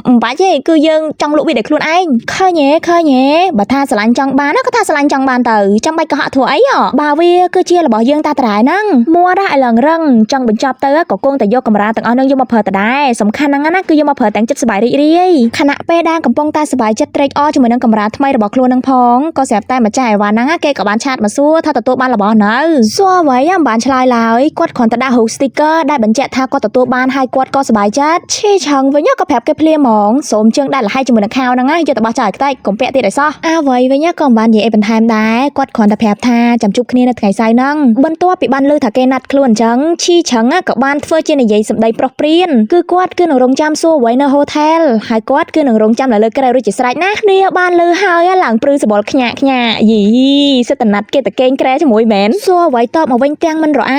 មិនបាច់ទេគឺយើងចង់លក់វាដោយខ្លួនឯងឃើញទេបើថាស្រឡាញ់ចង់បានក៏ថាស្រឡាញ់ចង់បានទៅចាំបាច់ក៏ហាក់ធ្វើអីបើវាគឺជារបស់យើងតាត្រែហ្នឹងមួរឲ្យឡើងរឹងចង់បញ្ចប់ទៅក៏គង់តែយកកាមេរ៉ាទាំងអស់ហ្នឹងយកមកប្រើតដែរសំខាន់ហ្នឹងណាគឺយកមកប្រើទាំងចិត្តសប្បាយរីករាយខណៈពេលដែលកំពុងតែសប្បាយចិត្តត្រេកអរជាមួយនឹងកាមេរ៉ាថ្មីរបស់ខ្លួនហ្នឹងផងក៏ស្រាប់តែម្ចាស់អីវ៉ាន់ហ្នឹងគេក៏បានឆាតមកសួរថាទទួលបានរបស់នៅសួរអ្វីមិនបានឆ្លើយឡើយគាត់គ្រាន់តែដាក់រូប sticker ដែលបញ្ជាក់ថាគាត់ទទួលបានហើយគាត់ក៏សប្បាយចិត្តឈីឆឹងវិញក៏ប្រាប់គេភ្លាមហ្មងសូមជើងដាក់លហើយជាមួយនឹងខោហ្នឹងយកទៅបោះចោលឲ្យខ្ទេចកុំពាក់ទៀតឲ្យសោះអ្វីវិញក៏មិនបាននិយាយអីបន្ថែមដែរគាត់គ្រាន់តែប្រាប់ថាចាំជួបគ្នានៅថ្ងៃសៅរ៍ហ្នឹងបន្ទាប់ពីបានលើថាគេណាត់ខ្លួនអញ្ចឹងឈីឆឹងក៏បានធ្វើជានិយាយសម្ដីប្រុសព្រានគឺគាត់គឺនឹងរងចាំសួរអ្វីនៅ hotel ហើយគាត់គឺនឹងរងចាំនៅលើក្រៅរួចជាស្រេចណាគ្នាបានលើហើយឡើងព្រឺសបល់ខ្ញាក់យីសិតណាត់គេតកេងក្រែជាមួយមែនសួរអ្វីតបមកវិញទាំងមិនរអ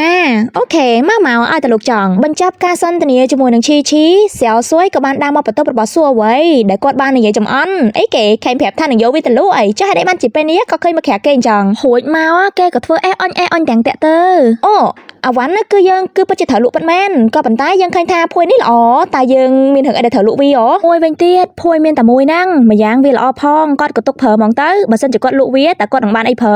ាអូខេមកឲ្យតែលោកចង់បញ្ចប់ការសន្ទនាជាមួយនឹងឈីសែវស៊ុយក៏បានដើរមកបន្ទប់របស់សួរអ្វីដែលគាត់បាននិយាយចំអន់អីគេខេមប្រាប់ថានឹងយកវាទៅលក់អីចាស់ហេតុអីបានជាពេលនេះក៏ឃើញមកក្រាក់គេអញ្ចឹងរួចមកគេក៏ធ្វើអេអញទាំងតាក់ទៅអាវ៉ាន់គឺយើងគឺពិតជាត្រូវលក់ពិតមែនក៏ប៉ុន្តែយើងឃើញថាភួយនេះល្អតែយើងមានរឿងអីដែលត្រូវលក់វាមួយវិញទៀតភួយមានតែមួយហ្នឹងម្យ៉ាងវាល្អផងគាត់ក៏ទុកប្រើហ្មងទៅបើសិនជាគាត់លក់វាតែគាត់នឹងបានអីប្រ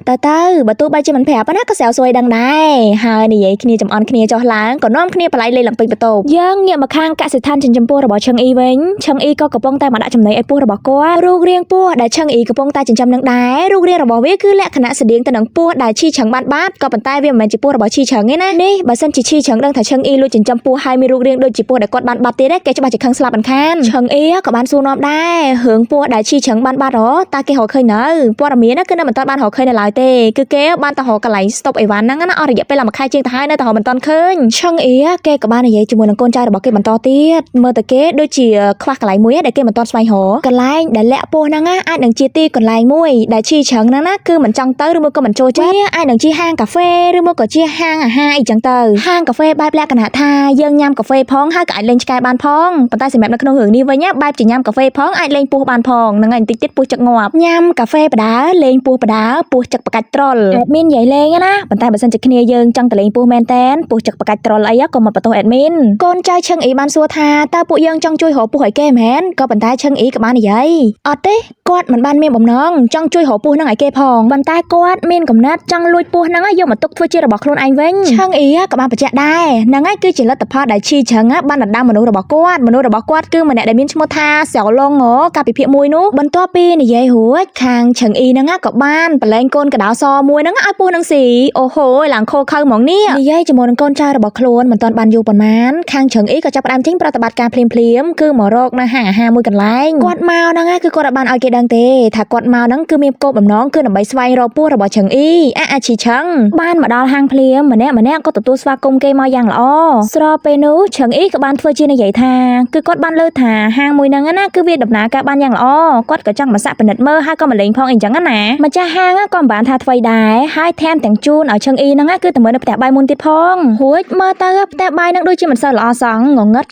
ើទៅបើទោះបីជាមិនប្រាប់ណាក៏សែវស៊ុយដឹងដែរហើយនិយាយគ្នាចំអន់គ្នាចុះឡើងក៏នាំគ្នាបល័យលេងឡើងពេញបន្ទប់យើងងាកមកខាងកសិដ្ឋានចិញ្ចឹមពោះរបស់ឈឹងអ៊ីវិញឈឹងអ៊ីក៏កំពុងតែមកដាក់ចំណីឲ្យពោះរបស់គាត់រូបរាងពោះដែលឈឹងអ៊ីកំពុងតែចិញ្ចឹមនឹងដែររូបរាងរបស់វាគឺលក្ខណៈស្តៀងទៅនឹងពោះដែលឈីឈឹងបានបាត់ក៏ប៉ុន្តែវាមិនមែនជាពោះរបស់ឈីឈឹងទេណានេះបើសិនជាឈីឈឹងដឹងថាឈឹងអ៊ីលួចចិញ្ចឹមពោះហើយមានរូបរាងដូចជាពោះដែលគាត់បានបាត់ទៀតគេច្បាស់ជាខឹងស្លាប់មិនខានឈឹងអ៊ីក៏បានសួរនាំដែររឿងពោះដែលឈីឈឹងបានបាត់តើគេរកឃើញនៅព័ត៌មានគឺនៅមិនទាន់បានរកឃើញនៅឡើយទេគឺគេបានទៅរកកន្លែងស្តុបអីវ៉ាន់ហ្នឹងណាអស់រយៈពេល1ខែជាងទៅហើយនៅតែមិនទាន់ឃើញឈឹងអ៊ីគេក៏បាននិយាយជាមួយនឹងកូនចៅរបស់គេបន្តទៀតមើលទៅគេដូចជាខ្វះកន្លែងមួយដែលគេមិនទាន់ស្វែងរកកន្លែងដែលលាក់ពោះហ្នឹងអាចនឹងជាទីកន្លែងមួយដែលឈីឈឹងហ្នឹងណាគឺមិនចង់ទៅឬមកក៏មិនចូលចិត្តអាចនឹងជាហាងកាហ្វេឬមកក៏ជាហាងអាហារអីចឹងទៅហាងកាហ្វេបែបលក្ខណៈថាយើងញ៉ាំកាហ្វេផងហើយក៏អាចលេងឆ្កែបានផងប៉ុន្តែសម្រាប់នៅក្នុងរឿងនេះវិញបែបជាញ៉ាំកាហ្វេផងអាចលេងពោះបានផងហ្នឹងហើយបន្តិចទៀតពោះចឹកងាប់ញ៉ាំកាហ្វេបដាលេងពោះបដាពោះចឹកបកាច់ត្រល់អេដមីននិយាយលេងណាប៉ុន្តែបើសិនជាគ្នាយើងចង់ទៅលេងពោះមែនតែនពោះចឹកបកាច់ត្រល់អីក៏មកបន្ទោសអេដមីនកូនចៅឈឹងអ៊ីបានសួរថាតើពួកយើងចង់ជួយរកពោះឲ្យគេមែនក៏ប៉ុន្តែឈឹងអ៊ីក៏បាននិយាយអត់ទេគាត់មិនបានមានបំណងចង់ជួយរកពោះហ្នឹងឲ្យគេផងប៉ុន្តែគាត់មានកំណត់ចង់លួចពោះហ្នឹងយកមកទុកធ្វើជារបស់ខ្លួនឯងវិញឈឹងអ៊ីក៏បានបញ្ជាក់ដែរហ្នឹងហើយគឺជាលទ្ធផលដែលឈីឈឹងបានដណ្ដើមមនុស្សរបស់គាត់គឺម្នាក់ដែលមានឈ្មោះថាសៅឡុងកាលពីភាគ1នោះបន្ទាប់ពីនិយាយរួចខាងឈឹងអ៊ីហ្នឹងក៏បានប្រឡែងកូនកដោសមួយហ្នឹងឲ្យពោះហ្នឹងស៊ីអូហូឡើងខោខៅហ្មងនេះនិយាយជាមួយនឹងកូនចៅរបស់ខ្លួនមិនទាន់បានយូរប៉ុន្មានខាងឈឹងអ៊ីក៏ចាប់ផ្ដើមចេញប្រតិបត្តិការភ្លាមគឺមករកនៅហាងអាហារមួយកន្លែងគាត់មកហ្នឹងគឺគាត់អត់បានឲ្យគេដឹងទេថាគាត់មកហ្នឹងគឺមានគោលបំណងគឺដើម្បីស្វែងរកពោះរបស់ឈឹងអ៊ីឈីឈឹងបានមកដល់ហាងភ្លាមម្នាក់ក៏ទទួលស្វាគមន៍គេមកយ៉ាងល្អស្របពេលនោះឈឹងអ៊ីក៏បានធ្វើជានិយាយថាគឺគាត់បានលើថាហាងមួយហ្នឹងណាគឺវាដំណើរការបានយ៉ាងល្អគាត់ក៏ចង់មកសាក់ពិនិត្យមើលហើយក៏មកលេងផងអីចឹងណាម្ចាស់ហាងក៏មិនបានថាអ្វីដែរហើយថែមទាំងជូនឲ្យឈឹងអ៊ីហ្នឹងគឺទៅមើលនៅផ្ទះបាយមុនទៀតផងរួចមើលទៅផ្ទះបាយហ្នឹងដូចជាមិនសូវល្អសោះងងឹត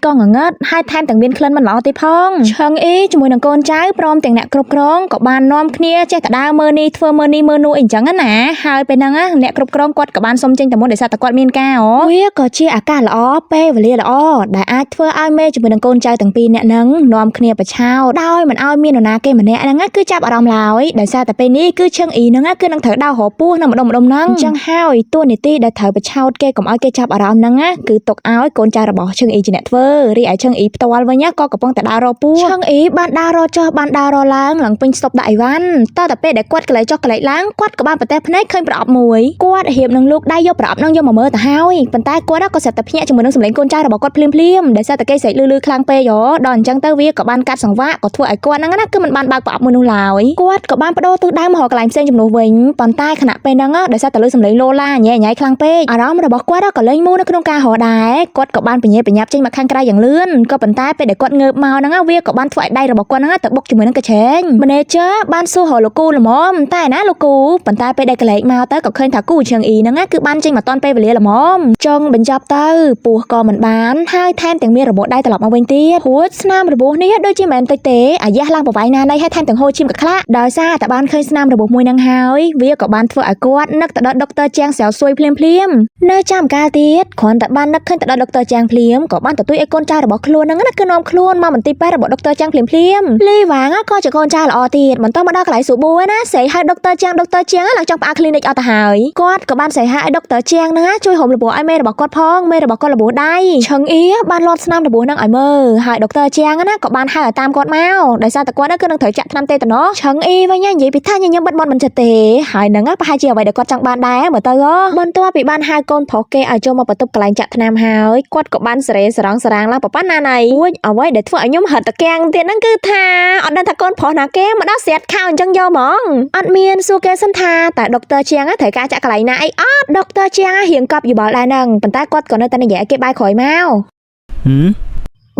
ហើយថែមទាំងមានក្លិនមិនល្អទៀតផងឈឹងអ៊ីជាមួយនឹងកូនចៅព្រមទាំងអ្នកគ្រប់គ្រងក៏បាននាំគ្នាចេះតែដើរមើលនេះធ្វើមើលនេះមើលនោះអីចឹងណាហើយពេលហ្នឹងអ្នកគ្រប់គ្រងគាត់ក៏បានសុំ សុំចេញតែមុនដោយសារតែគាត់មានការវាក៏ជាឱកាសល្អពេលវេលាល្អដែលអាចធ្វើឲ្យមេជាមួយនឹងកូនចៅទាំងពីរអ្នកនឹងនាំគ្នាប្រឆោតដោយមិនឲ្យមាននរណាគេម្នាក់ហ្នឹងគឺចាប់អារម្មណ៍ឡើយដោយសារតែពេលនេះគឺឈឹងអ៊ីហ្នឹងគឺនឹងត្រូវដោរពោះនៅម្ដុំហ្នឹងអញ្ចឹងហើយតួនាទីដែលត្រូវប្រឆោតគេកុំឲ្យគេចាប់អារម្មណ៍ហ្នឹងគឺទុកឲ្យកូនចៅរបស់ឈឹងអ៊ីជាអ្នកធ្វើរីឯឈឹងអ៊ីផ្ទាល់វិញក៏កំពុងតែដើររពោះឈឹងអ៊ីបានដើររចុះបានដើររឡើងពេញស្តុបដាក់អីវ៉ាន់តតែពេលដែលគាត់កន្លែងចុះកន្លែងឡើងគាត់ក៏បានប្រទះភ្នែកឃើញប្រអប់មួយគាត់រៀបនឹងលោកដៃយកប្រអប់ហ្នឹងយកមកមើលទៅហើយប៉ុន្តែគាត់ក៏ស្រាប់តែភ្ញាក់ជាមួយនឹងសម្លេងកូនចៅរបស់គាត់ភ្លាមដែលសារតែគេស្រែកលឺខ្លាំងពេកដល់អញ្ចឹងទៅវាក៏បានកាត់សង្វាក់ក៏ធ្វើឲ្យគាត់ហ្នឹងណាគឺមិនបានបើកប្រអប់មួយនោះឡើយគាត់ក៏បានបដូរទិសដៅមករកកន្លែងផ្សេងចំនួនវិញប៉ុន្តែខណៈពេលហ្នឹងដោយសារតែលឺសម្លេងឡូឡាញ៉ៃខ្លាំងពេកអារម្មណ៍របស់គាត់ក៏លែងមូលនៅក្នុងការរដែរគាត់ក៏បានបញ្ញាចេញមកខាងក្រៅយ៉ាងលឿនក៏ប៉ុន្តែពេលដែលគាត់ងើបមកហ្នឹងវាក៏បានធ្វើឲ្យដៃរបស់គាត់ហ្នឹងទៅបុកជាមួយនឹងកញ្ឆេង Manager បានសួររកលោកគូល្មមតែណាលោកគូប៉ុន្តែពេលដែលកន្លែងមកទៅក៏ឃើញថាគូឈឹងអ៊ីហ្នឹងគឺបានចេញមកតន់ពេលវេលាល្មមចង់បញ្ចប់ទៅពោះក៏មិនបានហើយថែមទាំងមានរបួសដៃត្រឡប់មកវិញទៀតព្រោះស្នាមរបួសនេះដូចជាមិនតិចទេអាយ៉ះឡើងប្រវាយណានៃហើយថែមទាំងហូរឈាមក្ខ្លាក់ដោយសារតែបានឃើញស្នាមរបួសមួយហ្នឹងហើយវាក៏បានធ្វើឲ្យគាត់នឹកទៅដល់ដុកទ័រជាងស្រាវស៊ួយភ្លាមនៅចាំកាលទៀតគ្រាន់តែបាននឹកឃើញទៅដល់ដុកទ័រជាងភ្លាមក៏បានទទូចឲ្យកូនចៅរបស់ខ្លួនហ្នឹងគឺនាំខ្លួនមកមន្ទីរពេទ្យរបស់ដុកទ័រជាងភ្លាមលីវ៉ាងក៏ជាកូនចៅល្អទៀតបន្តមកដល់កន្លែងសួរបួរណាស្រីហៅដុកទ័រជាងឡើងចង់ផ្អាក clinic អត់ទៅហើយគាត់ក៏បានស្រីហៅឲ្យដុកទ័រជាងហ្នឹងជួយហុំរបួសឲ្យមេរបស់គាត់ផងមេរបស់គាត់របួសដៃឈឹងអ៊ីបានលាត់ស្នាមរបួសហ្នឹងឲ្យមើលហើយដុកទ័រជាងណាក៏បានហៅឲ្យតាមគាត់មកដោយសារតែគាត់គឺនឹងត្រូវចាក់ថ្នាំតេតាណូសឈឹងអ៊ីវិញនិយាយពីថាញញឹមបិទមាត់មិនចិត្តទេហើយហ្នឹងប្រហែលជាអ្វីដែលគាត់ចង់បានដែរមើលទៅបន្ទាប់ពីបានហៅកូនប្រុសគេឲ្យចូលមកបន្ទប់កន្លែងចាក់ថ្នាំហើយគាត់ក៏បានសារ៉េសរងសារ៉ាងឡើងប៉ប៉ាណាណៃួយអ្វីដែលធ្វើឲ្យខ្ញុំហិតតកាំងទៀតហ្នឹងគឺថាអត់ដឹងថាកូនប្រុសណាគេមកដល់ស្រាតខោអញ្ចឹងយកហ្មងអត់មានសួរគេសិនថាតែដុកទ័រជាងត្រូវការចាក់កន្លែងណាអីអត់ដុកទ័រជាងរៀងកប់យល់ដែរហ្នឹងប៉ុន្តែគាត់ក៏នៅតែនិយាយឲ្យគេបាយក្រោយមក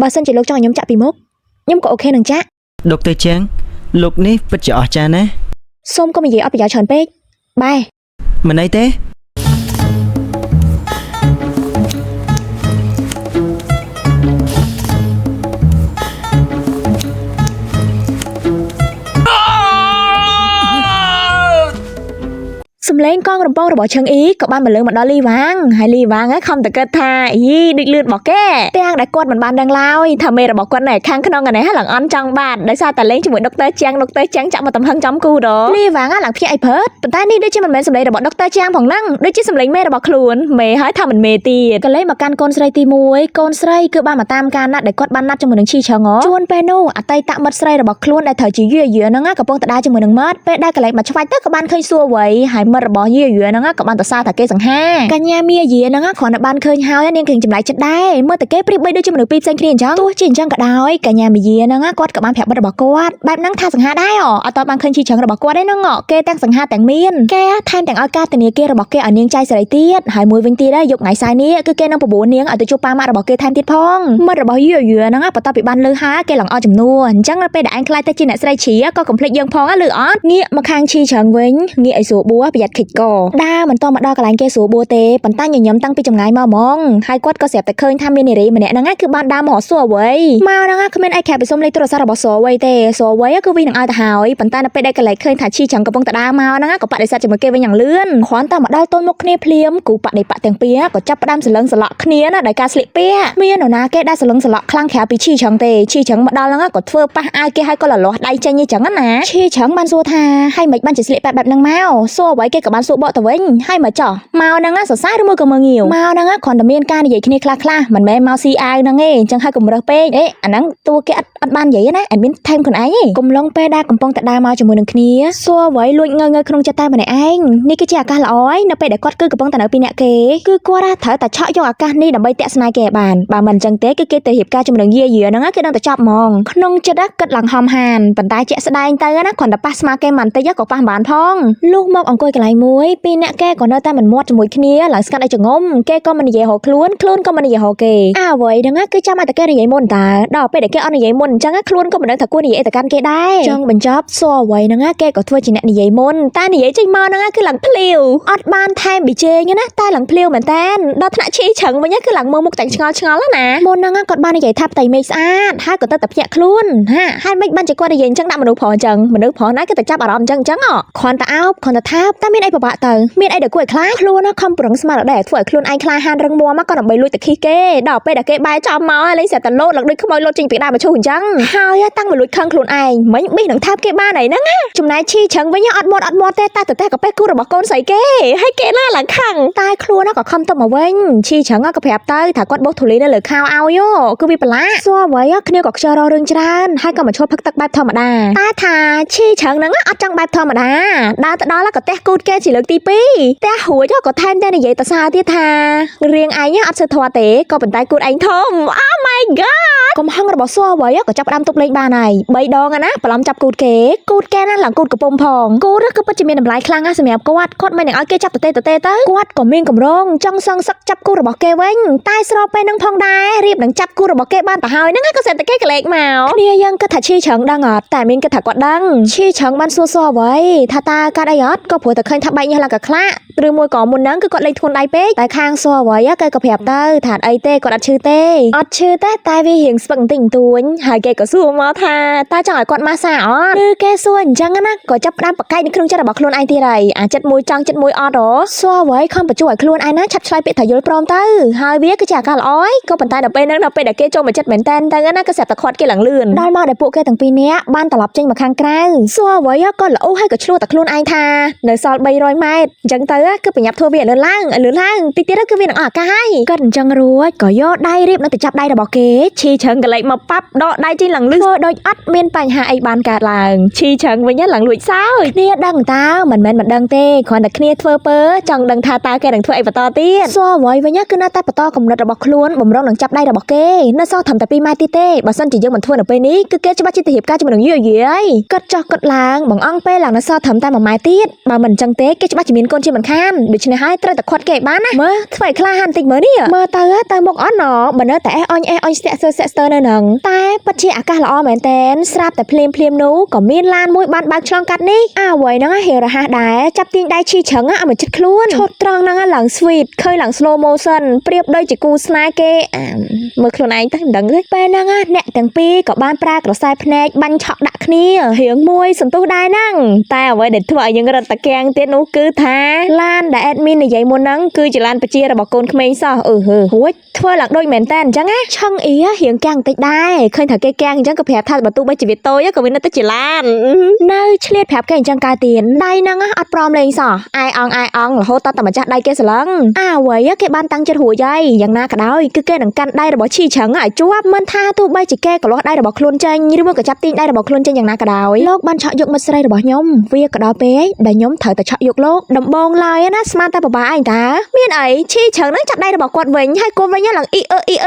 បើសិនជាលោកចង់ឲ្យខ្ញុំចាក់ពីមុខខ្ញុំក៏អូខេនឹងចាក់ដុកទ័រជាងលោកនេះពិតជាអស្ចារ្យណាស់សូមកុំនិយាយអត់ប្រយោជន៍ច្រើនពេកបែរមិនអីទេសំឡេងកងរំពងរបស់ឈឹងអ៊ីក៏បានមកលើមកដល់លីវ៉ាងហើយលីវ៉ាងខំតែគិតថាអ៊ីដូចលឿនរបស់គេទាំងដែលគាត់មិនបានដឹងឡើយថាមេរបស់គាត់នៅខាងក្នុងកណេះឡើងអន់ចង់បានដោយសារតែលេងជាមួយដុកទ័រជាងចាក់មកតំហឹងចំគូដលីវ៉ាងឡើងភ្ញាក់អីព្រឹតប៉ុន្តែនេះដូចជាមិនមែនសំឡេងរបស់ដុកទ័រជាងផងហ្នឹងដូចជាសំឡេងមេរបស់ខ្លួនមេហើយថាមិនមេទៀតក៏លេងមកកាន់កូនស្រីទី1កូនស្រីគឺបានមកតាមការណាត់ដែលគាត់បានណាត់ជាមួយនឹងឈីឆឹងជួនពេលនោះអតីតមិត្តស្រីរបស់ខ្លួនដែលត្រូវជាយឺហ្នឹងកំពុងតែដើរជាមួយនឹងមាត់ពេលដែលកន្លែងមកឆ្វាច់ទៅក៏បានឃើញសួរវ័យហើយមិត្តរបស់យឺហ្នឹងក៏បានទៅសារថាគេសង្ហាកញ្ញាមាយាហ្នឹងគ្រាន់តែបានឃើញហើយនាងឃើញចម្លែកចិត្តដែរមើលតែគេប្រៀបបីដូចជាមនុស្សពីរផ្សេងគ្នាអញ្ចឹងទោះជាអញ្ចឹងក៏ដោយកញ្ញាមាយាហ្នឹងគាត់ក៏បានប្រាប់មិត្តរបស់គាត់បែបហ្នឹងថាសង្ហាដែរអត់តបានឃើញឈីឆឹងរបស់គាត់ទេហ្នឹងគេទាំងសង្ហាទាំងមានគេថែមទាំងឲ្យការធនាគាររបស់គេឲ្យនាងចៃសេរីទៀតហើយមួយវិញទៀតយកថ្ងៃសាយនេះគឺគេនឹងប្របួរនាងឲ្យទៅជួបប៉ាម៉ាក់របស់គេថែមទៀតផងមិត្តរបស់យឺហ្នឹងបន្ទាប់ពីបានលើហើយគេឡើងអស់ចំនួនអញ្ចឹងពេលដែលឯងខ្លាចទៅជាអ្នកស្រីជ្រាក៏កុំភ្លេចយើងផងលឺអត់ងាកមកខាងឈីឆឹងវិញងាកឲ្យស្រួលបួប្រយ័ត្នខិចកដើរមិនតមកដល់កន្លែងគេស្រួលបួទេប៉ុន្តែញញឹមតាំងពីចម្ងាយមកហ្មងហើយគាត់ក៏ស្រាប់តែឃើញថាមាននារីម្នាក់ហ្នឹងគឺបានដើរមកសួរអ្វីមកហ្នឹងគ្មានអីខែពីសុំលេខទូរស័ព្ទរបស់សួរអ្វីទេសួរអ្វីគឺវិញនឹងឲ្យទៅហើយប៉ុន្តែនៅពេលដែលកន្លែងឃើញថាឈីចឹងកំពុងតដើរមកហ្នឹងក៏បដិសេធជាមួយគេវិញយ៉ាងលឿនគ្រាន់តែមកដល់ទល់មុខគ្នាភ្លាមគូបដិបៈទាំងពីរក៏ចាប់ផ្ដើមសលឹងសឡក់គ្នាណាដោយការស្លៀកពាក់មាននរណាគេដែលសលឹងសឡក់ខ្លាំងក្រៅពីឈីចឹងទេឈីចឹងមកដល់ហ្នឹងក៏ធ្វើប៉ះអាយគេហើយក៏លលាស់ដៃចេញអញ្ចឹងណាឈីចឹងបានសួរថាហើយមិនបានជាស្លៀកពាក់បែបហ្នឹងមកសួរអ្វីគេក៏បានសួរបកទៅវិញហើយមកចោះមកហ្នឹងសរសើរឬមួយក៏មើងងាវមកហ្នឹងគ្រាន់តែមានការនិយាយគ្នាខ្លះមិនមែនមកស៊ីអាវហ្នឹងទេអញ្ចឹងហើយកុំរើសពេកអាហ្នឹងតួគេអត់បាននិយាយណាអត់មានថែមខ្លួនឯងទេកុំឡងពេលដែលកំពុងតែដើរមកជាមួយនឹងគ្នាសួរអ្វីលួចងើក្នុងចិត្តតែម្នាក់ឯងនេះគឺជាឱកាសល្អហើយនៅពេលដែលគាត់គឺកំពុងតែនៅពីអ្នកគេគឺគាត់ត្រូវតែឆក់យកឱកាសនេះដើម្បីតាក់ស្នេហ៍គេឲ្យបានបើមិនអញ្ចឹងទេគឺគេទៅរៀបការជាមួយនឹងយាហ្នឹងគេដឹងតែចប់ហ្មងក្នុងចិត្តគិតឡើងហំហានប៉ុន្តែជាក់ស្ដែងទៅណាគ្រាន់តែប៉ះស្មាគេមិនតិចក៏ប៉ះបានផងលុះមកអង្គុយកន្លែងមួយពីរអ្នកគេក៏នៅតែមិនមាត់ជាមួយគ្នាឡើងស្កាត់ឲ្យចងំគេក៏មិននិយាយរកខ្លួនក៏មិននិយាយរកគេអ្វីហ្នឹងគឺចាំឲ្យតែគេនិយាយមុនតើដល់ពេលដែលគេអត់និយាយមុនអញ្ចឹងខ្លួនក៏មិនដឹងថាគួរនិយាយទៅកាន់គេដែរចង់បញ្ចប់សួរអ្វីហ្នឹងគេក៏ធ្វើជាអ្នកនិយាយមុនតែនិយាយចេញមកហ្នឹងគឺឡើងភ្លាវអត់បានថែមប៊ីជេងណាតែឡើងភ្លាវមែនតែនដល់ថ្នាក់ឈីឆឹងវិញគឺឡើងមើលមុខតែឆ្ងល់ណាមុនហ្នឹងគាត់បាននិយាយថាផ្ទៃមេឃស្អាតហើយក៏ទៅតែភ្ញាក់ខ្លួនហើយមិនបានជាគាត់និយាយអញ្ចឹងដាក់មនុស្សប្រុសអញ្ចឹងមនុស្សប្រុសណាគេទៅចាប់អារម្មណ៍អញ្ចឹងគ្រាន់តែអោបគ្រាន់តែថាបតែមានអី អីពិបាកទៅមានអីដែលគួរឲ្យខ្លាចខ្លួនណាខំប្រឹងស្មារតីធ្វើឲ្យខ្លួនឯងខ្លាហានរឹងមាំមកក៏ដើម្បីលួចតែខីគេដល់ពេលដែលគេបែរចំមកលេងស្រាប់តែលោតឡើងដូចខ្មោចលោតចេញពីដើមមឈូសអញ្ចឹងហើយតាំងមកលួចខឹងខ្លួនឯងមិញប៊ីសនឹងថាបគេបានអីហ្នឹងចំណែកឈីឆឹងវិញអត់មាត់ទេតែកាប៉េគូរបស់កូនស្រីគេហើយគេណាឡើងខឹងតែខ្លួនក៏ខំទៅមកវិញឈីឆឹងក៏ប្រាប់ទៅថាគាត់បោះធូលីនៅលើខោឲ្យគឺវាប្រឡាក់សួរអ្វីគ្នាក៏ខ្ជិលរករឿងច្រើនហើយក៏មកឈប់ផឹកទឹកបែបធម្មតាតែថាឈីឆឹងហ្នឹងអត់ចង់បែបធម្មតាដើរទៅដល់ក៏ទះគូតគេជាលើកទី2ទះរួចក៏ថែមតែនិយាយទៅសារទៀតថារៀងឯងអត់សើធွားទេក៏ប៉ុន្តែគូតឯងធំ Oh my god កំហឹងរបស់សួរអ្វីក៏ចាប់ផ្ដើមទប់លេងបានហើយ3ដងណាប្រឡំចាប់គូតគេណាឡើងគូតកំពុំផងគូតគឺពិតជាមានតម្លៃខ្លាំងណាស់សម្រាប់គាត់មិននឹងឲ្យគេចាប់ទៅគាត់ក៏មានកម្រងចង់សងសឹកចាប់គូរបស់គេវិញតែស្របពេលនឹងផងដែររៀបនឹងចាប់គូរបស់គេបានទៅហើយហ្នឹងក៏សេតតែគេកលេចមកគ្នាយើងគិតថាឈីឆឹងដឹងអត់តែមានគិតថាគាត់ដឹងឈីឆឹងបានសួរអ្វីថាតើកាត់អីអត់ក៏ព្រោះតែឃើញថាបែកញើសឡើងក៏ខ្លាក់ឬមួយក៏មុនហ្នឹងគឺគាត់លេងធ្ងន់ដៃពេកតែខាងសួរអ្វីគេក៏ប្រាប់ទៅថាអីទេគាត់អត់ឈឺទេតែវារៀងស្ពឹកបន្តិចបន្តួចហើយគេក៏សួរមកថាតើចង់ឲ្យគាត់ម៉ាស្សាអត់គឺគេសួរអញ្ចឹងណាក៏ចាប់ផ្ដើមបកកាយនៅក្នុងចិត្តរបស់ខ្លួនឯងទៀតហើយអាចិត្តមួយចង់ចិត្តមួយអត់ហ៎សួរអ្វីខំបញ្ចុះឲ្យខ្លួនឯងណាឆាប់ឆ្លើយពាក្យថាយល់ព្រមទៅហើយវាគឺជាអាការល្អឯងក៏ប៉ុន្តែដល់ពេលដែលគេចូលមកចិត្តមែនតើណាក៏ស្រាប់តែខាត់គេឡើងលឿនដល់មកដែលពួកគេទាំងពីរនាក់បានត្រឡប់ចេញមកខាងក្រៅសួរអ្វីក៏ល្អហើយក៏ឆ្លោះតែខ្លួនឯងថានៅសល់300ម៉ែត្រអញ្ចឹងទៅគឺប្រញាប់ធ្វើវាលឿនឡើងតិចទៀតគឺវានឹងអស់ឱកាសហើយគាត់អញ្ចឹងរួចក៏យកដៃរៀបនៅទៅចាប់ដៃរបស់គេឈីឆឹងក៏លេចមកប៉ាប់ដកដៃចេញឡើងលឺធ្វើដូចអត់មានបញ្ហាអីបានកើតឡើងឈីឆឹងវិញឡើងលួចសើចគ្នាដឹងតើមិនមែនមិនដឹងទេគ្រាន់តែគ្នាធ្វើពើចង់ដឹងថាតើគេនឹងធ្វើអីបន្តទៀតសួរអ្វីវិញគឺនៅតែបន្តកំណត់របស់ខ្លួនបំរុងនឹងចាប់ដៃរបស់គេនៅសល់ត្រឹមតែ2ម៉ែត្រទៀតទេបើសិនជាយើងមិនធ្វើនៅពេលនេះគឺគេច្បាស់ជាទៅរៀបការជាមួយនឹងយូហើយគាត់ចោះគាត់ឡើងបងអង្គពេលឡើងនៅសល់ត្រឹមតែ1ម៉ែត្រទៀតបើមិនអញ្ចឹងទេគេច្បាស់ជាមានកូនជាមិនខានដូច្នេះហើយត្រូវតែខាត់គេបានណាមើលធ្វើឲ្យខ្លាហានតិចមើលនេះមើលទៅមុខអត់ណបើនៅតែអញស្ទាក់ស្ទើនៅនឹងតែពិតជាអាកាសល្អមែនតែនស្រាប់តែភ្លាមនោះក៏មានឡានមួយបានបើកឆ្លងកាត់នេះអ្វីហ្នឹងហេរ៉ាស់ដែរចាប់ទាញដៃឈីឆឹងឲ្យមកជិតខ្លួនឈុតត្រង់ហ្នឹងឡើង sweet ឃើញឡើង slow motion ប្រៀបដូចជាគូស្នេហ៍គេមើលខ្លួនឯងទៅមិនដឹងទេពេលហ្នឹងអ្នកទាំងពីរក៏បានប្រើក្រសែភ្នែកបាញ់ឆក់ដាក់គ្នារៀងមួយសន្ទុះដែរហ្នឹងតែអ្វីដែលធ្វើឲ្យយើងរត់តាកៀងទៀតនោះគឺថាឡានដែល admin និយាយមុនហ្នឹងគឺជាឡានបជារបស់កូនក្មេងសោះរួចធ្វើឡើងដូចមែនតែអញ្ចឹងណាឆឹងអ៊ីរៀងកាំងបន្តិចដែរឃើញថាគេកាំងអញ្ចឹងក៏ប្រាប់ថាបើទោះបីជាវាតូចក៏វានៅតែជាឡាននៅឆ្លៀតប្រាប់គេអញ្ចឹងកើតទៀតដៃហ្នឹងអត់ព្រមលេងសោះអាយអងរហូតតតែម្ចាស់ដៃគេស្រឡឹងអ្វីគេបានតាំងចិត្តរួចហើយយ៉ាងណាក៏ដោយគឺគេនឹងកាន់ដៃរបស់ឈីឆឹងឲ្យជាប់មិនថាទោះបីជាគេកលាស់ដៃរបស់ខ្លួនចេញឬមកក៏ចាប់ទាញដៃរបស់ខ្លួនចេញយ៉ាងណាក៏ដោយលោកបានឆក់យកមិត្តស្រីរបស់ខ្ញុំវាក៏ដល់ពេលដែលខ្ញុំត្រូវតែឆក់យកលោកដំបងឡើយណាស្មានតែបបាឯងតាមានអីឈីឆឹងហ្នឹងចាប់ដៃរបស់គាត់វិញហើយគាត់វិញឡើងអ៊ី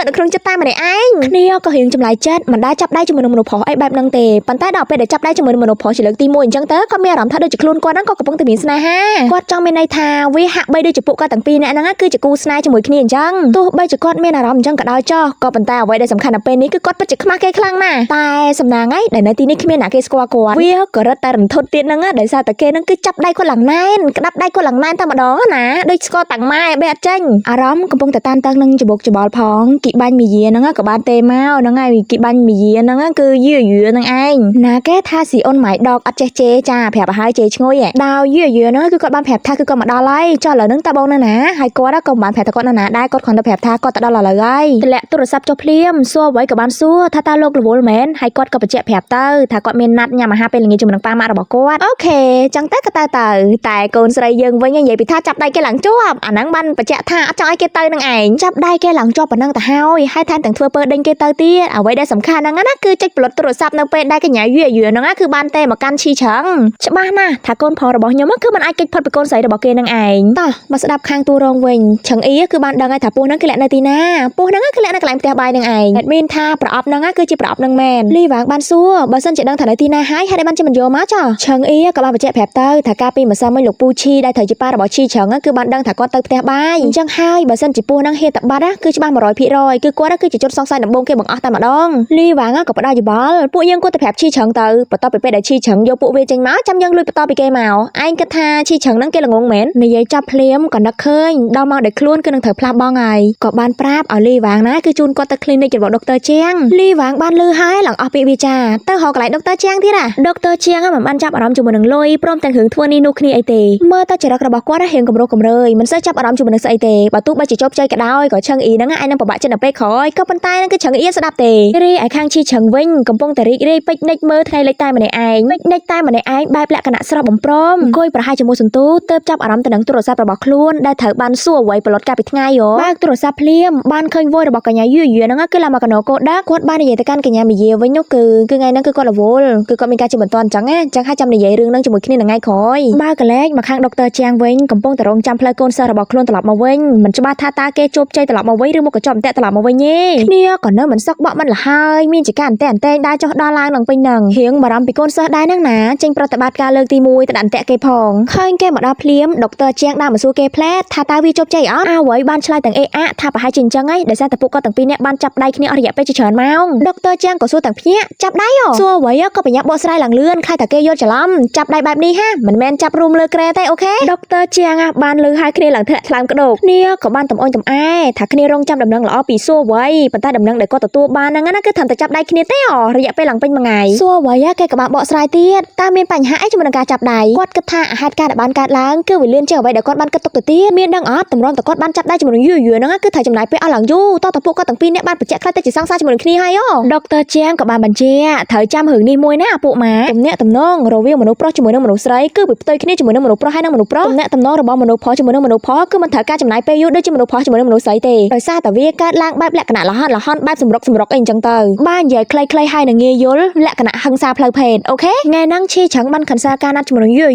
នៅក្នុងចិត្តតែម្នាក់ឯងគ្នាក៏រៀងចម្លែកចិត្តមិនដែលចាប់ដៃជាមួយនឹងមនុស្សប្រុសអីបែបហ្នឹងទេប៉ុន្តែដល់ពេលដែលចាប់ដៃជាមួយនឹងមនុស្សប្រុសជាលើកទី1អញ្ចឹងទៅគាត់មានអារម្មណ៍ថាដូចជាខ្លួនគាត់ហ្នឹងក៏កំពុងតែមានស្នេហាគាត់ចង់មានន័យថាវាហាក់បីដូចជាពួកគាត់ទាំងពីរនាក់ហ្នឹងគឺជាគូស្នេហ៍ជាមួយគ្នាអញ្ចឹងទោះបីជាគាត់មានអារម្មណ៍អញ្ចឹងក៏ដោយចោះក៏ប៉ុន្តែអ្វីដែលសំខាន់នៅពេលនេះគឺគាត់ពិតជាខ្មាស់គេខ្លាំងណាស់តែសំណាងឯងដែលនៅទីនេះគ្មានអ្នកគេស្គាល់គាត់វាក៏រត់តែរន្ធត់ទៀតហ្នឹងដោយសារតែគេហ្នឹងគឺចាប់ដៃគាត់ឡើងណែនក្តាប់ដៃគាត់ឡើងណែនតែម្ដងណាដូចស្គាល់តាំងម៉ែបែអត់ចេញអារម្មណ៍កំពុងតែតានតឹងនឹងច្បុកច្បល់ផងគីបាញ់មីយាហ្នឹងក៏បានទេមកហ្នឹងហើយគីបាញ់មីយាហ្នឹងគឺយឺហ្នឹងឯងណាគេថាស៊ីអូនម៉ៃដកអត់ចេះជេចាប្រាប់ឲ្យហើយជេឈ្ងុយដល់យឺហ្នឹងគឺគាត់បានប្រាប់ថាគឺគាត់មកដល់ហើយចុះឥឡូវហ្នឹងតើបងនៅណាហើយគាត់ក៏មិនបានប្រាប់ថាគាត់នៅណាដែរគាត់គ្រាន់តែប្រាប់ថាគាត់ទៅដល់ឥឡូវហើយទម្លាក់ទូរស័ព្ទចុះភ្លាមសួរអ្វីក៏បានសួរថាតើលោករវល់មែនហើយគាត់ក៏បញ្ជាក់ប្រាប់ទៅថាគាត់មានណាត់ញ៉ាំអាហារពេលល្ងាចជាមួយនឹងប៉ាម៉ាក់របស់គាត់អូខេចឹងតែក៏ទៅតែកូនស្រីយើងវិញនិយាយពីថាចាប់ដៃគេឡើងជាប់អាហ្នឹងបានបញ្ជាក់ថាអត់ចង់ឲ្យគេទៅនឹងឯងចាប់ដៃគេឡើងជាប់ប៉ុណ្ណឹងទៅហើយថែមទាំងធ្វើពើដេញគេទៅទៀតអ្វីដែលសំខាន់ហ្នឹងណាគឺចុចប្លុតទូរស័ព្ទនៅពេលដែលកញ្ញាយឺហ្នឹងគឺបានតែមកកាន់ឈីឆឹងច្បាស់ណាស់ថាកូនប្រុសរបស់ខ្ញុំគឺមិនអាចគេចផុតពីកូនស្រីរបស់គេនឹងឯងតោះមកស្ដាប់ខាងតួរងវិញឆឹងអ៊ីគឺបានដឹងហើយថាពស់ហ្នឹងគឺលាក់នៅទីណាពស់ហ្នឹងគឺលាក់នៅកន្លែងផ្ទះបាយនឹងឯងមានថាប្រអប់ហ្នឹងគឺជាប្រអប់នឹងមែនលីវ៉ាងបានសួរបើសិនជាដឹងថានៅទីណាហើយបានជាមិនយកមកចោះឆឹងអ៊ីក៏បានបញ្ជាក់ប្រាប់ទៅថាការពីម្សិលមិញលោកពូឈីដែលត្រូវជាប៉ារបស់ឈីឆឹងគឺបានដឹងថាគាត់ទៅផ្ទះបាយអញ្ចឹងហើយបើសិនជាពស់ហ្នឹងហេតុតែបាត់គឺច្បាស់ 100% គឺគាត់គឺជាជនសង្ស័យដំបូងគេ បង្អស់តែម្ដងលីវ៉ាងក៏ផ្ដល់យោបល់ពួកយើងគួរតែប្រាប់ឈីឆឹងទៅបន្ទាប់ពីពេលដែលឈីឆឹងយកពួកវាចេញមកចាំយើងលួចបន្តពីគេមកឯងគិតថាឈីឆឹងហ្នឹងគេល្ងងមែននិយាយចាប់ភ្លាមក៏នឹកឃើញដល់មកដែលខ្លួនគឺនឹងត្រូវផ្លាស់បង់ហើយក៏បានប្រាប់ឲ្យលីវ៉ាងណាគឺជូនគាត់ទៅ clinic របស់ដុកទ័រជាងលីវ៉ាងបានលឺហើយឡើងអស់ពាក្យវាចាទៅរកកន្លែងដុកទ័រជាងទៀតដុកទ័រជាងមិនបានចាប់អារម្មណ៍ជាមួយនឹងលុយព្រមទាំងរឿងធ្វើនេះនោះគ្នាអីទេមើលទៅចរិតរបស់គាត់រៀងកម្រោះកម្រើយមិនសូវចាប់អារម្មណ៍ជាមួយនឹងស្អីទេបើទោះបីជាជោគជ័យក៏ដោយក៏ឆឹងអ៊ីហ្នឹងឯងនឹងពិបាកចិត្តនៅពេលក្រោយក៏ប៉ុន្តែនឹងគឺឆឹងអ៊ីស្ដាប់ទេរីឯខាងឈីឆឹងវិញកំពុងតែរីករាយពេជ្រនិចមើលថ្ងៃលិចតែម្នាក់ឯងពេជ្រនិចតែម្នាក់ឯងបែបលក្ខណៈស្រស់បំព្រមអង្គុយប្រហែលជាមួយសន្ទូទើបចាប់អារម្មណ៍ទៅនឹងទូរស័ព្ទរបស់ខ្លួនដែលត្រូវបានសួរអ្វីប្រឡត់កាលពីថ្ងៃបើកទូរស័ព្ទភ្លាមបានឃើញវយរបស់កញ្ញាយូហ្នឹងគឺឡាមកណូកូដាគាត់បាននិយាយទៅកាន់កញ្ញាមីយាវិញនោះគឺថ្ងៃហ្នឹងគឺគាត់រវល់គឺគាត់មានការជាបន្តអញ្ចឹងហើយចាំនិយាយរឿងហ្នឹងជាមួយគ្នានៅថ្ងៃក្រោយបើកលែកមកខាងដុកទ័រជាងវិញកំពុងតែរងចាំផ្លូវកូនសិស្សរបស់ខ្លួនត្រឡប់មកវិញមិនច្បាស់ថាតើគេជោគជ័យត្រឡប់មកវិញឬមកក៏ជាប់អន្ទាក់ត្រឡប់មកវិញទេគ្នាក៏នៅមិនសឹកបក់មិនលហើយមានជាការអន្តែងដើរចុះដល់ឡើងនឹងពេញនឹងហៀងបារម្ភពីកូនសិស្សដែរហ្នឹងណាចេញប្រតិបត្តិការលើកទី1ទៅដាក់អន្ទាក់គេផងឃើញគេមកដល់ភ្លាមដុកទ័រជាងដើរមកសួរគេផ្លែតថាតើវាជោគជ័យអត់អ្វីបានឆ្លើយទាំងអេអាថាប្រហែលជាអញ្ចឹងហើយដោយសារតែពួកគាត់ទាំងពីរនាក់បានចាប់ដៃគ្នាអស់រយៈពេលជាច្រើនម៉ោងដុកទ័រជាងក៏សួរទាំងភ្នាក់ចាប់ដៃសួរអ្វីក៏បញ្ញាបកស្រាយឡើងលឿនខ្លាចតែគេយល់ច្រឡំចាប់ដៃបែបនេះមិនមែនចាប់រួមលើក្រែទេអូខេដុកទ័រជាងបានលឺហើយគ្នាឡើងធ្លាក់ថ្លើមក្តោបគ្នាក៏បានតំអញតំអែថាគ្នារងចាំដំណឹងល្អពីសួរអ្វីប៉ុន្តែដំណឹងដែលគាត់ទទួលបានហ្នឹងណាគឺត្រឹមតែចាប់ដៃគ្នាទេរយៈពេលឡើងពេញមួយថ្ងៃសួរអ្វីគេក៏បានបកស្រាយទៀតតើមានបញ្ហាអីជាមួយនឹងការចាប់ដៃគាត់គិតថាហេតុការណ៍ដែលបានកើតឡើងគឺវាលឿនជាងអ្វីដែលគាត់បានគិតទុកទៅទៀតមានដឹងអត់តម្រាំតែគាត់បានចាប់ដៃជាមួយនឹងយូហ្នឹងគឺត្រូវចំណាយពេលអស់ឡើងយូរតោះតែពួកគាត់ទាំងពីរនាក់បានបញ្ជាក់ខ្លះទៅជាសង្សារជាមួយនឹងគ្នាហើយដុកទ័រជាងក៏បានបញ្ជាត្រូវចាំរឿងនេះមួយណាពួកម៉ាទំនាក់ទំនងរវាងមនុស្សប្រុសជាមួយនឹងមនុស្សស្រីគឺវាផ្ទុយគ្នាជាមួយនឹងមនុស្សប្រុសហើយនិងមនុស្សប្រុសទំនាក់ទំនងរបស់មនុស្សប្រុសជាមួយនឹងមនុស្សប្រុសគឺមិនត្រូវការចំណាយពេលយូរដូចជាមនុស្សប្រុសជាមួយនឹងមនុស្សស្រីទេដោយសារតែវាកើតឡើងបែបលក្ខណៈលហត់បែបសម្រុកអីអញ្ចឹងទៅបាននិយាយខ្លីៗហើយនឹងងាយយល់លក្ខណៈហិង្សាផ្លូវភេទអូខេថ្ងៃហ្នឹងឈីឆឹងបានខិនសាការណាត់ជាមួយនឹងយូ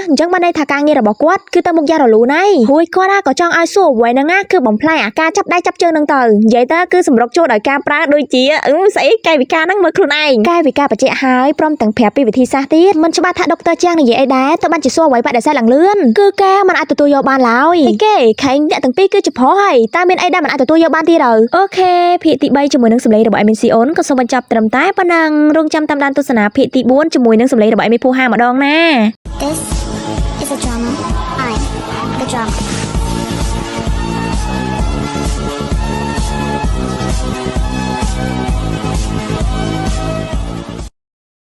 អញ្ចឹងបានន័យថាការងាររបស់គាត់គឺទៅមុខយ៉ាងរលូនហើយហួយគាត់ក៏ចង់ឲ្យសួរអ្វីហ្នឹងគឺបំផ្លាញអាការចាប់ដៃចាប់ជើងហ្នឹងទៅនិយាយទៅគឺសម្រុកចូលដោយការប្រើដូចជាស្អីកាយវិការហ្នឹងមើលខ្លួនឯងកាយវិការបញ្ជាក់ហើយព្រមទាំងប្រាប់ពីវិធីសាស្ត្រទៀតមិនច្បាស់ថាដុកទ័រជាងនិយាយអីដែរទៅបានជាសួរអ្វីបាក់ដែលសែឡើងលឿនគឺគេមិនអាចទទួលយកបានឡើយគេខែងអ្នកទាំងពីរគឺជាប្រុសហើយតើមានអីដែលមិនអាចទទួលយកបានទៀតអូខេភាគទី3ជាមួយនឹងសម្លេងរបស់ MNC On ក៏សូមបញ្ចប់ត្រឹមតែប៉ុណ្ណឹងរងចាំតាមដានទស្សនាភាគទី4ជាមួយនឹងសម្លេងរបស់ MNC 5ម្ដងណា This is a drama. I'm the drama.